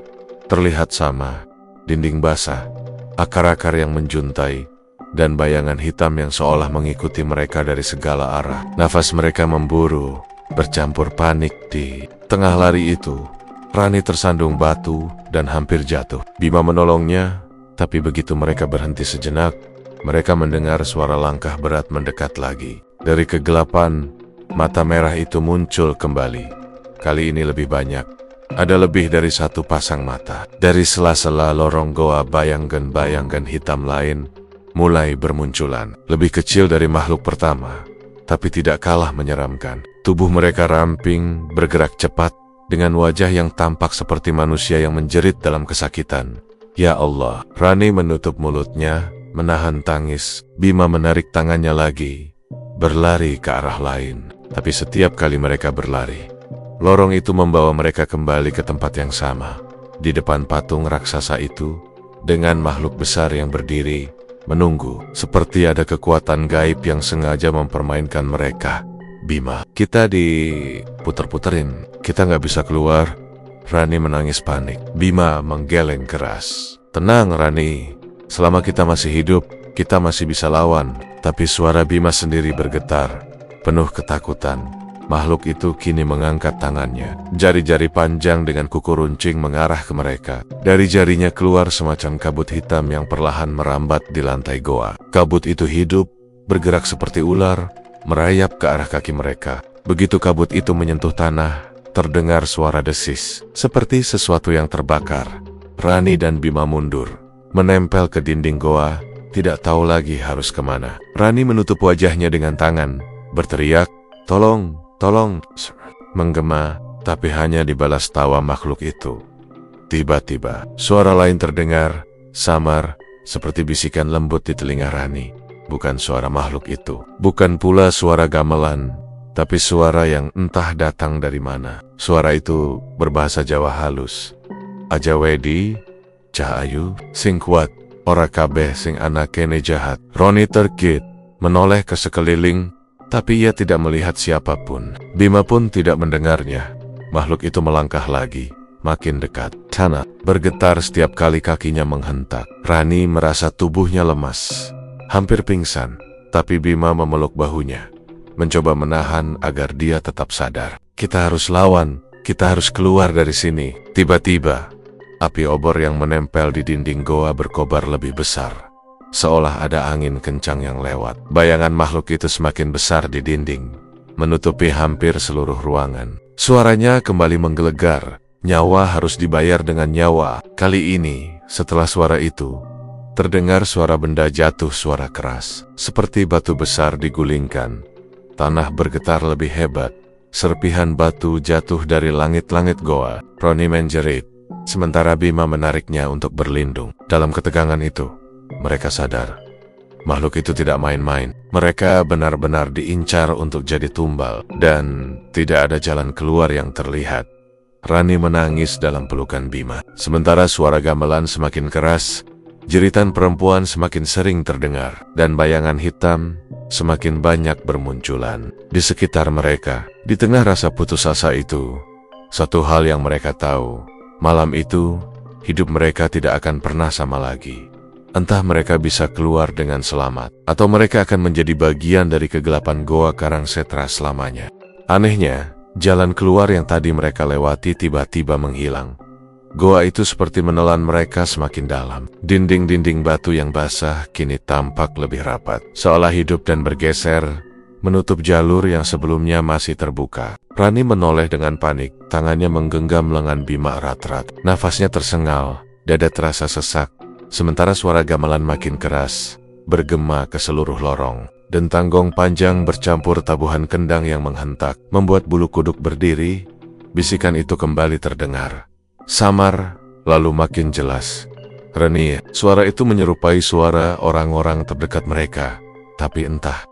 terlihat sama. Dinding basah, akar-akar yang menjuntai, dan bayangan hitam yang seolah mengikuti mereka dari segala arah. Nafas mereka memburu, bercampur panik. Di tengah lari itu, Rani tersandung batu dan hampir jatuh. Bima menolongnya, tapi begitu mereka berhenti sejenak, mereka mendengar suara langkah berat mendekat lagi. Dari kegelapan, mata merah itu muncul kembali. Kali ini lebih banyak. Ada lebih dari satu pasang mata. Dari sela-sela lorong goa, bayangan-bayangan hitam lain mulai bermunculan. Lebih kecil dari makhluk pertama, tapi tidak kalah menyeramkan. Tubuh mereka ramping, bergerak cepat, dengan wajah yang tampak seperti manusia yang menjerit dalam kesakitan. Ya Allah, Rani menutup mulutnya, menahan tangis. Bima menarik tangannya lagi, berlari ke arah lain. Tapi setiap kali mereka berlari, lorong itu membawa mereka kembali ke tempat yang sama. Di depan patung raksasa itu, dengan makhluk besar yang berdiri, menunggu. Seperti ada kekuatan gaib yang sengaja mempermainkan mereka. Bima, kita diputer-puterin. Kita nggak bisa keluar. Rani menangis panik. Bima menggeleng keras. Tenang Rani, selama kita masih hidup, kita masih bisa lawan. Tapi suara Bima sendiri bergetar, penuh ketakutan. Makhluk itu kini mengangkat tangannya. Jari-jari panjang dengan kuku runcing mengarah ke mereka. Dari jarinya keluar semacam kabut hitam yang perlahan merambat di lantai goa. Kabut itu hidup, bergerak seperti ular, merayap ke arah kaki mereka. Begitu kabut itu menyentuh tanah, terdengar suara desis, seperti sesuatu yang terbakar. Rani dan Bima mundur, menempel ke dinding goa, tidak tahu lagi harus kemana. Rani menutup wajahnya dengan tangan, berteriak, "Tolong! Tolong!" Menggema, tapi hanya dibalas tawa makhluk itu. Tiba-tiba, suara lain terdengar, samar, seperti bisikan lembut di telinga Rani. Bukan suara makhluk itu. Bukan pula suara gamelan, tapi suara yang entah datang dari mana. Suara itu berbahasa Jawa halus. Aja wedi, cah ayu, sing kuat, ora kabeh sing anak kene jahat. Roni terkejut, menoleh ke sekeliling, tapi ia tidak melihat siapapun. Bima pun tidak mendengarnya. Makhluk itu melangkah lagi, makin dekat. Tanah bergetar setiap kali kakinya menghentak. Rani merasa tubuhnya lemas, hampir pingsan. Tapi Bima memeluk bahunya, mencoba menahan agar dia tetap sadar. Kita harus lawan, kita harus keluar dari sini. Tiba-tiba, api obor yang menempel di dinding goa berkobar lebih besar. Seolah ada angin kencang yang lewat. Bayangan makhluk itu semakin besar di dinding, menutupi hampir seluruh ruangan. Suaranya kembali menggelegar. Nyawa harus dibayar dengan nyawa. Kali ini, setelah suara itu, terdengar suara benda jatuh, suara keras, seperti batu besar digulingkan. Tanah bergetar lebih hebat. Serpihan batu jatuh dari langit-langit goa. Roni menjerit, sementara Bima menariknya untuk berlindung. Dalam ketegangan itu, mereka sadar Makhluk itu tidak main-main. Mereka benar-benar diincar untuk jadi tumbal, dan tidak ada jalan keluar yang terlihat. Rani menangis dalam pelukan Bima. Sementara suara gamelan semakin keras, jeritan perempuan semakin sering terdengar, dan bayangan hitam semakin banyak bermunculan di sekitar mereka. Di tengah rasa putus asa itu, satu hal yang mereka tahu, malam itu hidup mereka tidak akan pernah sama lagi. Entah mereka bisa keluar dengan selamat, atau mereka akan menjadi bagian dari kegelapan Goa Karangsetra selamanya. Anehnya, jalan keluar yang tadi mereka lewati tiba-tiba menghilang. Goa itu seperti menelan mereka semakin dalam. Dinding-dinding batu yang basah kini tampak lebih rapat, seolah hidup dan bergeser, menutup jalur yang sebelumnya masih terbuka. Rani menoleh dengan panik, tangannya menggenggam lengan Bima erat-erat. Nafasnya tersengal, dada terasa sesak, sementara suara gamelan makin keras, bergema ke seluruh lorong. Dentang gong panjang bercampur tabuhan kendang yang menghentak, membuat bulu kuduk berdiri. Bisikan itu kembali terdengar. Samar, lalu makin jelas. Rani, suara itu menyerupai suara orang-orang terdekat mereka. Tapi entah,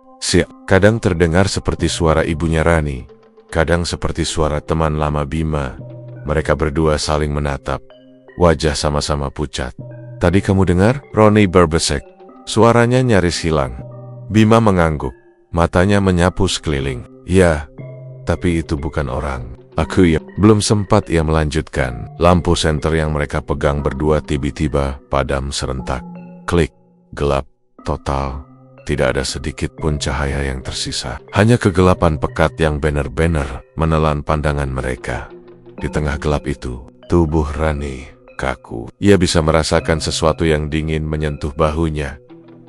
kadang terdengar seperti suara ibunya Rani, kadang seperti suara teman lama Bima. Mereka berdua saling menatap, wajah sama-sama pucat. Tadi kamu dengar? Roni berbesek. Suaranya nyaris hilang. Bima mengangguk, matanya menyapu sekeliling. Ya, tapi itu bukan orang. Aku ya. Belum sempat ia melanjutkan, lampu senter yang mereka pegang berdua tiba-tiba padam serentak. Klik, gelap, total. Tidak ada sedikit pun cahaya yang tersisa. Hanya kegelapan pekat yang benar-benar menelan pandangan mereka. Di tengah gelap itu, tubuh Rani kaku. Ia bisa merasakan sesuatu yang dingin menyentuh bahunya,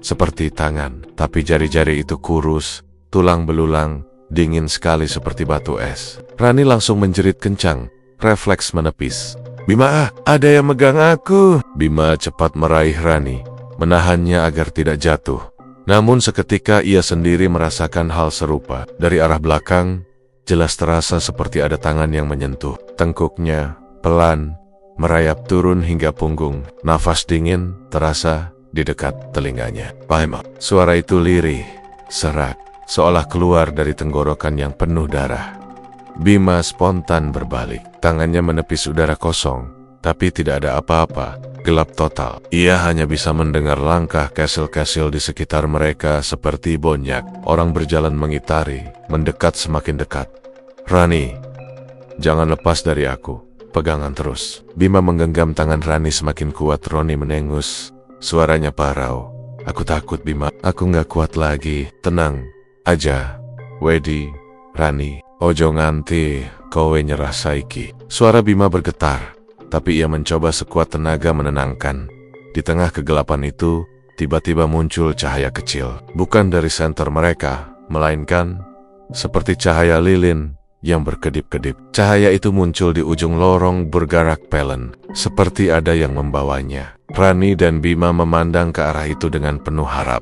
seperti tangan, tapi jari-jari itu kurus, tulang belulang, dingin sekali seperti batu es. Rani langsung menjerit kencang, refleks menepis. Bima, ada yang megang aku. Bima cepat meraih Rani, menahannya agar tidak jatuh. Namun seketika ia sendiri merasakan hal serupa. Dari arah belakang, jelas terasa seperti ada tangan yang menyentuh. Tengkuknya, pelan, merayap turun hingga punggung. Nafas dingin terasa di dekat telinganya. Bima, suara itu lirih, serak, seolah keluar dari tenggorokan yang penuh darah. Bima spontan berbalik, tangannya menepis udara kosong, tapi tidak ada apa-apa, gelap total. Ia hanya bisa mendengar langkah kesil-kesil di sekitar mereka seperti bonyak. Orang berjalan mengitari, mendekat semakin dekat. Rani, jangan lepas dari aku, pegangan terus. Bima menggenggam tangan Rani semakin kuat. Roni menengus, suaranya parau. Aku takut Bima, aku nggak kuat lagi. Tenang aja, Wedi, Rani. Ojo nganti, kowe nyerah saiki. Suara Bima bergetar, tapi ia mencoba sekuat tenaga menenangkan. Di tengah kegelapan itu, tiba-tiba muncul cahaya kecil. Bukan dari senter mereka, melainkan seperti cahaya lilin yang berkedip-kedip. Cahaya itu muncul di ujung lorong bergerak pelan, seperti ada yang membawanya. Rani dan Bima memandang ke arah itu dengan penuh harap.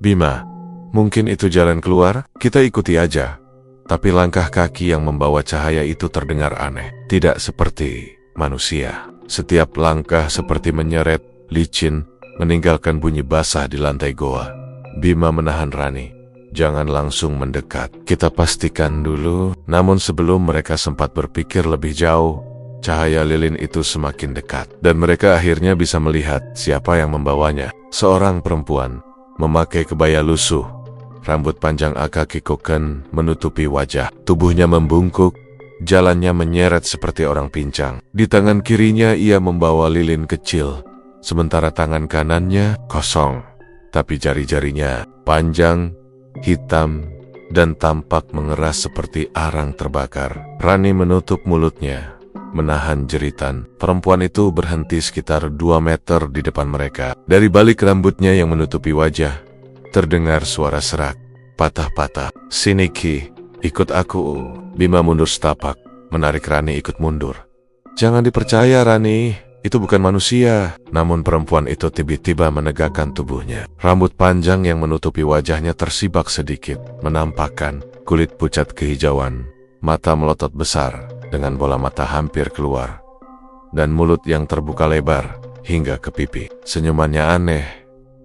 Bima, mungkin itu jalan keluar, kita ikuti aja. Tapi langkah kaki yang membawa cahaya itu terdengar aneh. Tidak seperti manusia. Setiap langkah seperti menyeret, licin, meninggalkan bunyi basah di lantai goa. Bima menahan Rani. Jangan langsung mendekat. Kita pastikan dulu. Namun sebelum mereka sempat berpikir lebih jauh, cahaya lilin itu semakin dekat. Dan mereka akhirnya bisa melihat siapa yang membawanya. Seorang perempuan, memakai kebaya lusuh. Rambut panjang agak kikoken menutupi wajah. Tubuhnya membungkuk, jalannya menyeret seperti orang pincang. Di tangan kirinya ia membawa lilin kecil, sementara tangan kanannya kosong. Tapi jari-jarinya panjang, hitam, dan tampak mengeras seperti arang terbakar. Rani menutup mulutnya, menahan jeritan. Perempuan itu berhenti sekitar 2 meter di depan mereka. Dari balik rambutnya yang menutupi wajah, terdengar suara serak, patah-patah. Sini Ki, ikut aku. Bima mundur setapak, menarik Rani ikut mundur. Jangan dipercaya Rani, itu bukan manusia. Namun perempuan itu tiba-tiba menegakkan tubuhnya. Rambut panjang yang menutupi wajahnya tersibak sedikit, menampakkan kulit pucat kehijauan, mata melotot besar dengan bola mata hampir keluar, dan mulut yang terbuka lebar hingga ke pipi. Senyumannya aneh,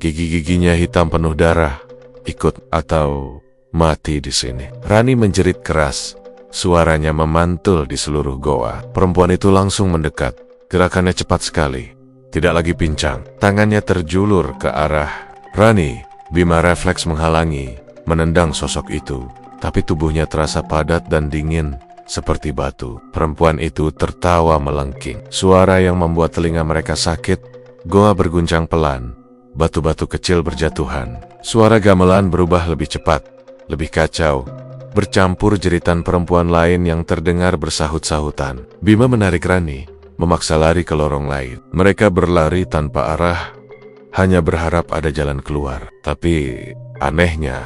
Gigi-giginya hitam penuh darah. Ikut atau mati di sini. Rani menjerit keras. Suaranya memantul di seluruh goa. Perempuan itu langsung mendekat. Gerakannya cepat sekali. Tidak lagi pincang. Tangannya terjulur ke arah Rani. Bima refleks menghalangi, menendang sosok itu. Tapi tubuhnya terasa padat dan dingin, seperti batu. Perempuan itu tertawa melengking. Suara yang membuat telinga mereka sakit. Goa berguncang pelan. Batu-batu kecil berjatuhan. Suara gamelan berubah lebih cepat, lebih kacau. Bercampur jeritan perempuan lain yang terdengar bersahut-sahutan. Bima menarik Rani, memaksa lari ke lorong lain. Mereka berlari tanpa arah, hanya berharap ada jalan keluar. Tapi anehnya,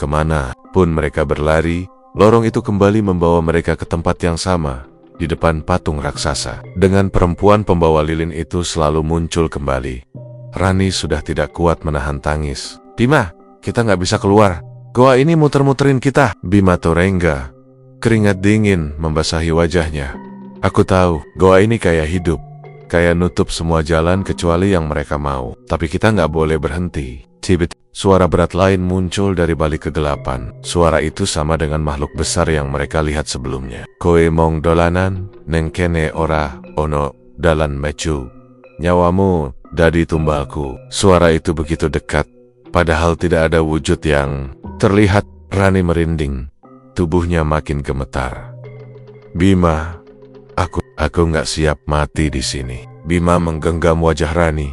kemana pun mereka berlari, lorong itu kembali membawa mereka ke tempat yang sama, di depan patung raksasa. Dengan perempuan pembawa lilin itu selalu muncul kembali, Rani sudah tidak kuat menahan tangis. Bima, kita nggak bisa keluar. Goa ini muter-muterin kita. Bima terengga. Keringat dingin membasahi wajahnya. Aku tahu, goa ini kayak hidup. Kayak nutup semua jalan kecuali yang mereka mau. Tapi kita nggak boleh berhenti. Tibet, suara berat lain muncul dari balik kegelapan. Suara itu sama dengan makhluk besar yang mereka lihat sebelumnya. Koe mong dolanan, neng kene ora, ono, dalan mecu. Nyawamu, dadi tumbalku. Suara itu begitu dekat. Padahal tidak ada wujud yang terlihat. Rani merinding. Tubuhnya makin gemetar. Bima, aku nggak siap mati di sini. Bima menggenggam wajah Rani,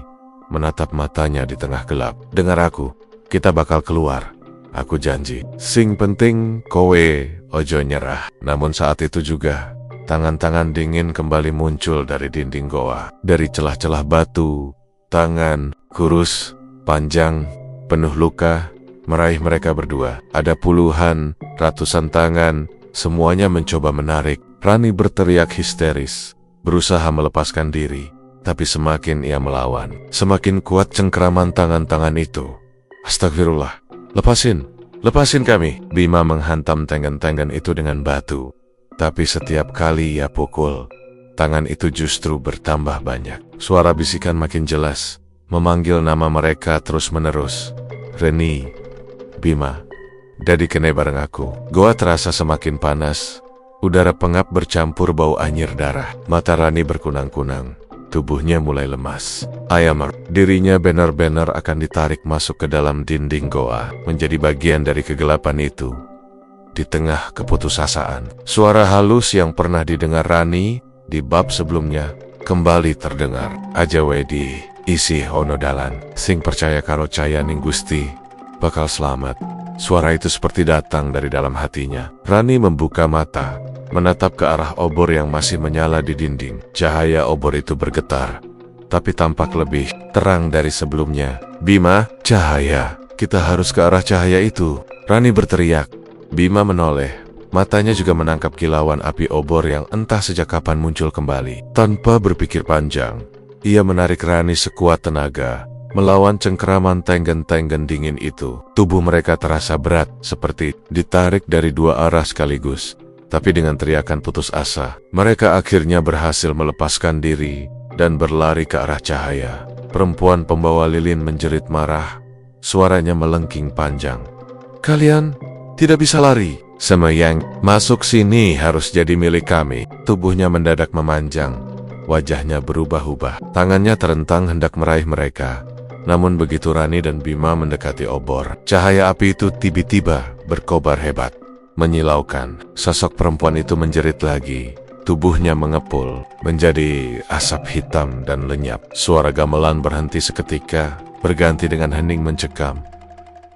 menatap matanya di tengah gelap. Dengar aku, kita bakal keluar. Aku janji. Sing penting kowe ojo nyerah. Namun saat itu juga, tangan-tangan dingin kembali muncul dari dinding goa. Dari celah-celah batu, tangan kurus, panjang, penuh luka, meraih mereka berdua. Ada puluhan, ratusan tangan, semuanya mencoba menarik. Rani berteriak histeris, berusaha melepaskan diri. Tapi semakin ia melawan, semakin kuat cengkeraman tangan-tangan itu. Astagfirullah, lepasin kami. Bima menghantam tenggan-tenggan itu dengan batu. Tapi setiap kali ia pukul, tangan itu justru bertambah banyak. Suara bisikan makin jelas, memanggil nama mereka terus-menerus. Reni, Bima, dadi kene bareng aku. Goa terasa semakin panas. Udara pengap bercampur bau anyir darah. Mata Rani berkunang-kunang. Tubuhnya mulai lemas. Dirinya benar-benar akan ditarik masuk ke dalam dinding goa, menjadi bagian dari kegelapan itu. Di tengah keputusasaan, suara halus yang pernah didengar Rani di bab sebelumnya kembali terdengar. Aja wedi isi ono dalan, sing percaya karo caya ning Gusti bakal selamat. Suara itu seperti datang dari dalam hatinya. Rani membuka mata, menatap ke arah obor yang masih menyala di dinding. Cahaya obor itu bergetar, tapi tampak lebih terang dari sebelumnya. Bima, cahaya. Kita harus ke arah cahaya itu. Rani berteriak. Bima menoleh. Matanya juga menangkap kilauan api obor yang entah sejak kapan muncul kembali. Tanpa berpikir panjang, ia menarik Rani sekuat tenaga, melawan cengkeraman tenggen-tenggen dingin itu. Tubuh mereka terasa berat, seperti ditarik dari dua arah sekaligus. Tapi dengan teriakan putus asa, mereka akhirnya berhasil melepaskan diri dan berlari ke arah cahaya. Perempuan pembawa lilin menjerit marah. Suaranya melengking panjang. Kalian tidak bisa lari. Semeyang, masuk sini harus jadi milik kami. Tubuhnya mendadak memanjang. Wajahnya berubah-ubah. Tangannya terentang hendak meraih mereka. Namun begitu Rani dan Bima mendekati obor, cahaya api itu tiba-tiba berkobar hebat, menyilaukan. Sosok perempuan itu menjerit lagi. Tubuhnya mengepul, menjadi asap hitam dan lenyap. Suara gamelan berhenti seketika, berganti dengan hening mencekam.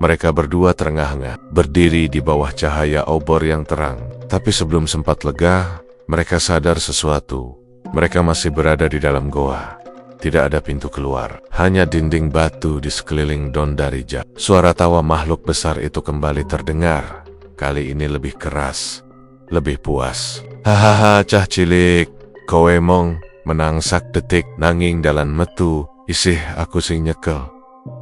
Mereka berdua terengah-engah, berdiri di bawah cahaya obor yang terang. Tapi sebelum sempat lega, mereka sadar sesuatu. Mereka masih berada di dalam goa. Tidak ada pintu keluar, hanya dinding batu di sekeliling Dondarija. Suara tawa makhluk besar itu kembali terdengar. Kali ini lebih keras, lebih puas. Hahaha, cah cilik, kowe mong menang sak detik nanging dalan metu, isih aku sing nyekel.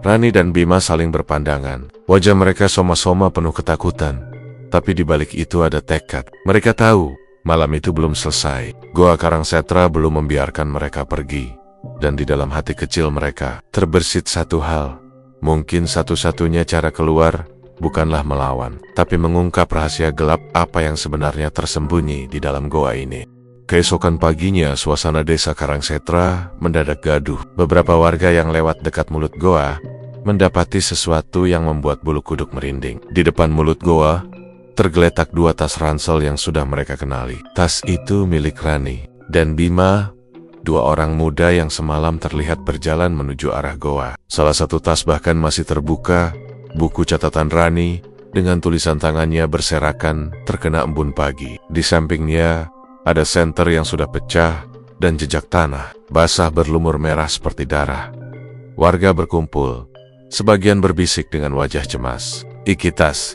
Rani dan Bima saling berpandangan. Wajah mereka soma-soma penuh ketakutan. Tapi di balik itu ada tekad. Mereka tahu, malam itu belum selesai. Goa Karangsetra belum membiarkan mereka pergi. Dan di dalam hati kecil mereka terbersit satu hal. Mungkin satu-satunya cara keluar bukanlah melawan, tapi mengungkap rahasia gelap apa yang sebenarnya tersembunyi di dalam goa ini. Keesokan paginya, suasana desa Karangsetra mendadak gaduh. Beberapa warga yang lewat dekat mulut goa mendapati sesuatu yang membuat bulu kuduk merinding. Di depan mulut goa tergeletak 2 tas ransel yang sudah mereka kenali. Tas itu milik Rani dan Bima, 2 orang muda yang semalam terlihat berjalan menuju arah goa. Salah satu tas bahkan masih terbuka. Buku catatan Rani dengan tulisan tangannya berserakan terkena embun pagi. Di sampingnya ada senter yang sudah pecah dan jejak tanah basah berlumur merah seperti darah. Warga berkumpul. Sebagian berbisik dengan wajah cemas. "Iki tas,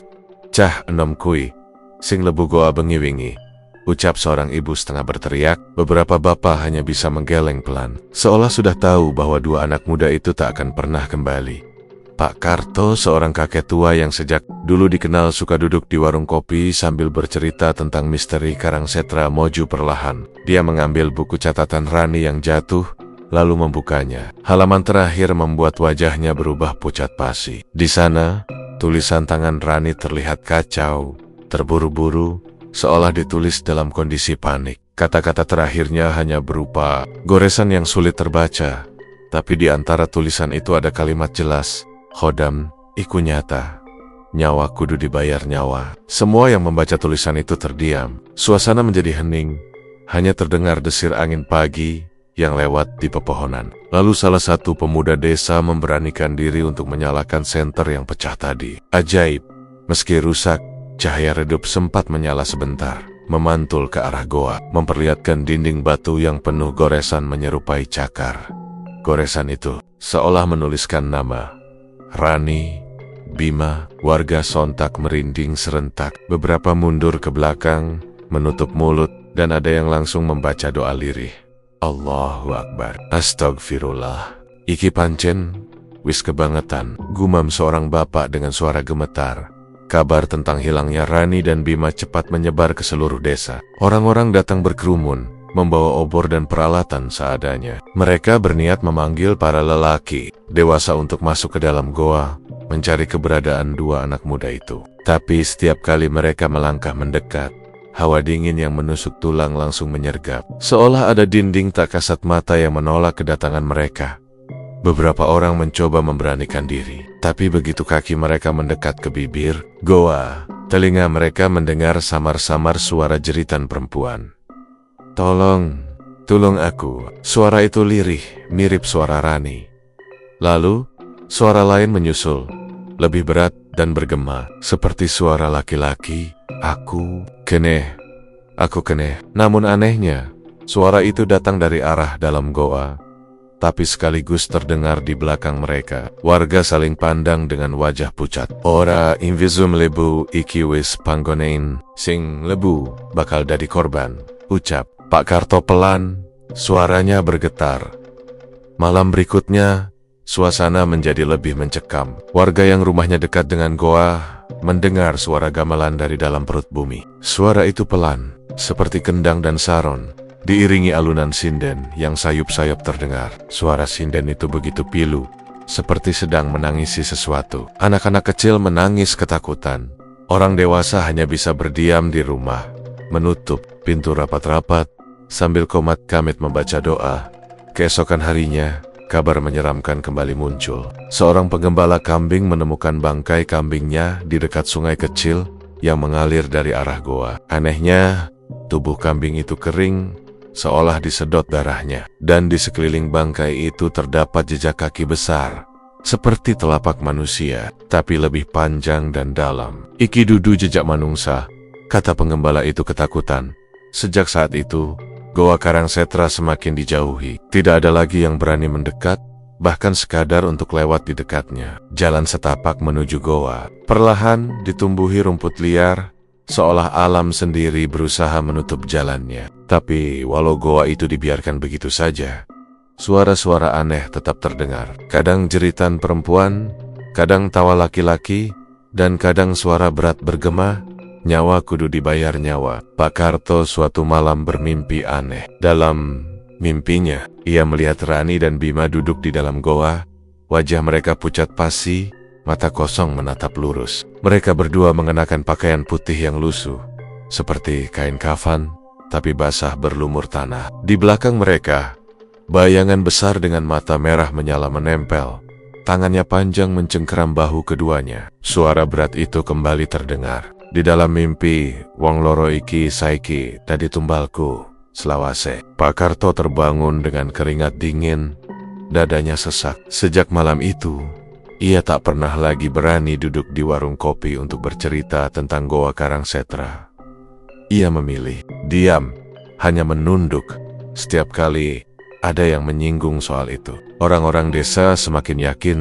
cah enom kui, sing lebu goa bengi wingi," ucap seorang ibu setengah berteriak. Beberapa bapak hanya bisa menggeleng pelan, seolah sudah tahu bahwa 2 anak muda itu tak akan pernah kembali. Pak Karto, seorang kakek tua yang sejak dulu dikenal suka duduk di warung kopi sambil bercerita tentang misteri Karangsetra, maju perlahan. Dia mengambil buku catatan Rani yang jatuh, lalu membukanya. Halaman terakhir membuat wajahnya berubah pucat pasi. Di sana, tulisan tangan Rani terlihat kacau, terburu-buru, seolah ditulis dalam kondisi panik. Kata-kata terakhirnya hanya berupa goresan yang sulit terbaca, tapi di antara tulisan itu ada kalimat jelas, "Khodam, iku nyata. Nyawa kudu dibayar nyawa." Semua yang membaca tulisan itu terdiam. Suasana menjadi hening. Hanya terdengar desir angin pagi yang lewat di pepohonan. Lalu salah satu pemuda desa memberanikan diri untuk menyalakan senter yang pecah tadi. Ajaib, meski rusak, cahaya redup sempat menyala sebentar, memantul ke arah goa, memperlihatkan dinding batu yang penuh goresan menyerupai cakar. Goresan itu seolah menuliskan nama Rani, Bima. Warga sontak merinding serentak. Beberapa mundur ke belakang, menutup mulut, dan ada yang langsung membaca doa lirih. "Allahu Akbar, Astagfirullah. Iki pancen wis kebangetan," gumam seorang bapak dengan suara gemetar. Kabar tentang hilangnya Rani dan Bima cepat menyebar ke seluruh desa. Orang-orang datang berkerumun, membawa obor dan peralatan seadanya. Mereka berniat memanggil para lelaki dewasa untuk masuk ke dalam goa, mencari keberadaan 2 anak muda itu. Tapi setiap kali mereka melangkah mendekat, hawa dingin yang menusuk tulang langsung menyergap, seolah ada dinding tak kasat mata yang menolak kedatangan mereka. Beberapa orang mencoba memberanikan diri, tapi begitu kaki mereka mendekat ke bibir goa, telinga mereka mendengar samar-samar suara jeritan perempuan. Tolong aku." Suara itu lirih, mirip suara Rani. Lalu, suara lain menyusul, lebih berat dan bergema, seperti suara laki-laki. Aku kene. Namun anehnya, suara itu datang dari arah dalam goa, tapi sekaligus terdengar di belakang mereka. Warga saling pandang dengan wajah pucat. "Ora invisum lebu iki wis panggonein, sing lebu bakal dadi korban," ucap Pak Karto pelan, suaranya bergetar. Malam berikutnya, suasana menjadi lebih mencekam. Warga yang rumahnya dekat dengan goa mendengar suara gamelan dari dalam perut bumi. Suara itu pelan, seperti kendang dan saron, diiringi alunan sinden yang sayup-sayup terdengar. Suara sinden itu begitu pilu, seperti sedang menangisi sesuatu. Anak-anak kecil menangis ketakutan. Orang dewasa hanya bisa berdiam di rumah, menutup pintu rapat-rapat, sambil komat kamit membaca doa. Keesokan harinya, kabar menyeramkan kembali muncul. Seorang penggembala kambing menemukan bangkai kambingnya di dekat sungai kecil yang mengalir dari arah goa. Anehnya, tubuh kambing itu kering, seolah disedot darahnya. Dan di sekeliling bangkai itu terdapat jejak kaki besar, seperti telapak manusia, tapi lebih panjang dan dalam. "Iki dudu jejak manungsa," kata penggembala itu ketakutan. Sejak saat itu, goa Karangsetra semakin dijauhi. Tidak ada lagi yang berani mendekat, bahkan sekadar untuk lewat di dekatnya. Jalan setapak menuju goa perlahan ditumbuhi rumput liar, seolah alam sendiri berusaha menutup jalannya. Tapi walau goa itu dibiarkan begitu saja, suara-suara aneh tetap terdengar. Kadang jeritan perempuan, kadang tawa laki-laki, dan kadang suara berat bergema, "Nyawa kudu dibayar nyawa." Pak Karto suatu malam bermimpi aneh. Dalam mimpinya, ia melihat Rani dan Bima duduk di dalam goa, Wajah mereka pucat pasi, mata kosong menatap lurus. Mereka berdua mengenakan pakaian putih yang lusuh, seperti kain kafan, tapi basah berlumur tanah. Di belakang mereka, bayangan besar dengan mata merah menyala menempel. Tangannya panjang mencengkeram bahu keduanya. Suara berat itu kembali terdengar. Di dalam mimpi, wong loro iki saiki dadi tumbalku, selawase. Pak Karto terbangun dengan keringat dingin, dadanya sesak. Sejak malam itu, ia tak pernah lagi berani duduk di warung kopi untuk bercerita tentang Goa Karangsetra. Ia memilih diam, hanya menunduk setiap kali ada yang menyinggung soal itu. Orang-orang desa semakin yakin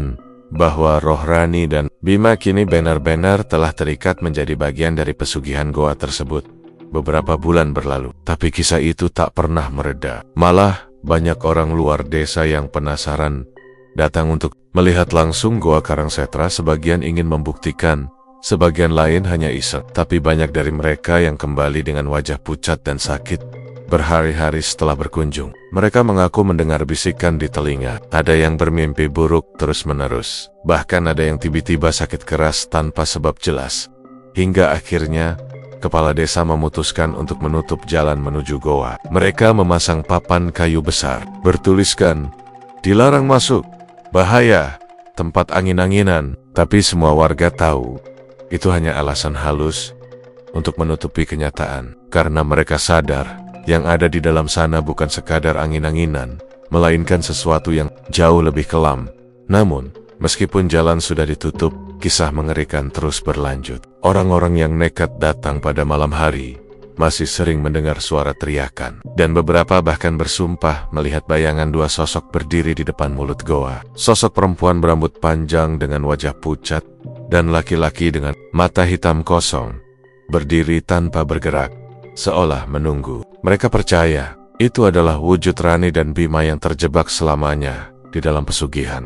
bahwa Roh Rani dan Bima kini benar-benar telah terikat menjadi bagian dari pesugihan goa tersebut. Beberapa bulan berlalu, tapi kisah itu tak pernah mereda. Malah, banyak orang luar desa yang penasaran datang untuk melihat langsung Goa Karangsetra. Sebagian ingin membuktikan, sebagian lain hanya iseng. Tapi banyak dari mereka yang kembali dengan wajah pucat dan sakit. Berhari-hari setelah berkunjung, mereka mengaku mendengar bisikan di telinga. Ada yang bermimpi buruk terus-menerus. Bahkan ada yang tiba-tiba sakit keras tanpa sebab jelas. Hingga akhirnya, kepala desa memutuskan untuk menutup jalan menuju goa. Mereka memasang papan kayu besar, bertuliskan, "Dilarang masuk, bahaya, tempat angin-anginan." Tapi semua warga tahu, itu hanya alasan halus untuk menutupi kenyataan. Karena mereka sadar, yang ada di dalam sana bukan sekadar angin-anginan, melainkan sesuatu yang jauh lebih kelam. Namun, meskipun jalan sudah ditutup, kisah mengerikan terus berlanjut. Orang-orang yang nekat datang pada malam hari masih sering mendengar suara teriakan, dan beberapa bahkan bersumpah melihat bayangan dua sosok berdiri di depan mulut goa. Sosok perempuan berambut panjang dengan wajah pucat, dan laki-laki dengan mata hitam kosong, berdiri tanpa bergerak, seolah menunggu. Mereka percaya itu adalah wujud Rani dan Bima yang terjebak selamanya di dalam pesugihan.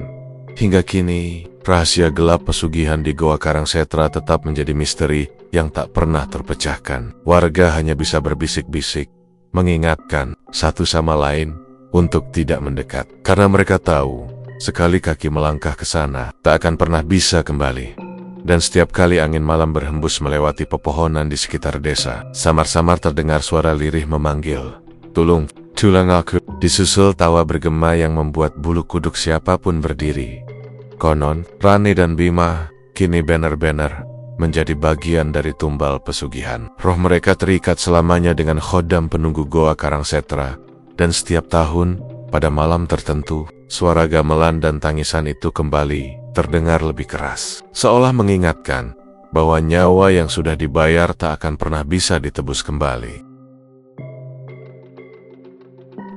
Hingga kini, rahasia gelap pesugihan di Goa Karangsetra tetap menjadi misteri yang tak pernah terpecahkan. Warga hanya bisa berbisik-bisik, mengingatkan satu sama lain untuk tidak mendekat. Karena mereka tahu, sekali kaki melangkah ke sana, tak akan pernah bisa kembali. Dan setiap kali angin malam berhembus melewati pepohonan di sekitar desa, samar-samar terdengar suara lirih memanggil, "Tulung, tulang aku." Disusul tawa bergema yang membuat bulu kuduk siapapun berdiri. Konon, Rani dan Bima kini benar-benar menjadi bagian dari tumbal pesugihan. Roh mereka terikat selamanya dengan khodam penunggu Goa Karangsetra, dan setiap tahun, pada malam tertentu, suara gamelan dan tangisan itu kembali terdengar lebih keras, seolah mengingatkan bahwa nyawa yang sudah dibayar tak akan pernah bisa ditebus kembali.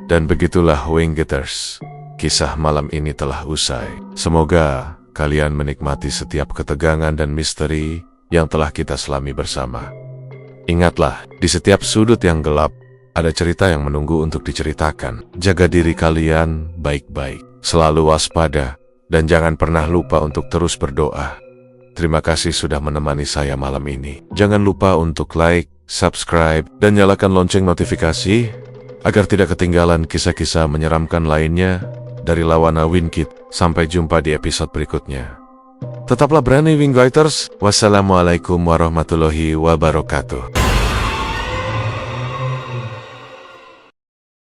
Dan begitulah Winggetters, kisah malam ini telah usai. Semoga kalian menikmati setiap ketegangan dan misteri yang telah kita selami bersama. Ingatlah, di setiap sudut yang gelap, ada cerita yang menunggu untuk diceritakan. Jaga diri kalian baik-baik, selalu waspada, dan jangan pernah lupa untuk terus berdoa. Terima kasih sudah menemani saya malam ini. Jangan lupa untuk like, subscribe, dan nyalakan lonceng notifikasi agar tidak ketinggalan kisah-kisah menyeramkan lainnya dari Lawana Wingkit. Sampai jumpa di episode berikutnya. Tetaplah berani Winggetters. Wassalamualaikum warahmatullahi wabarakatuh.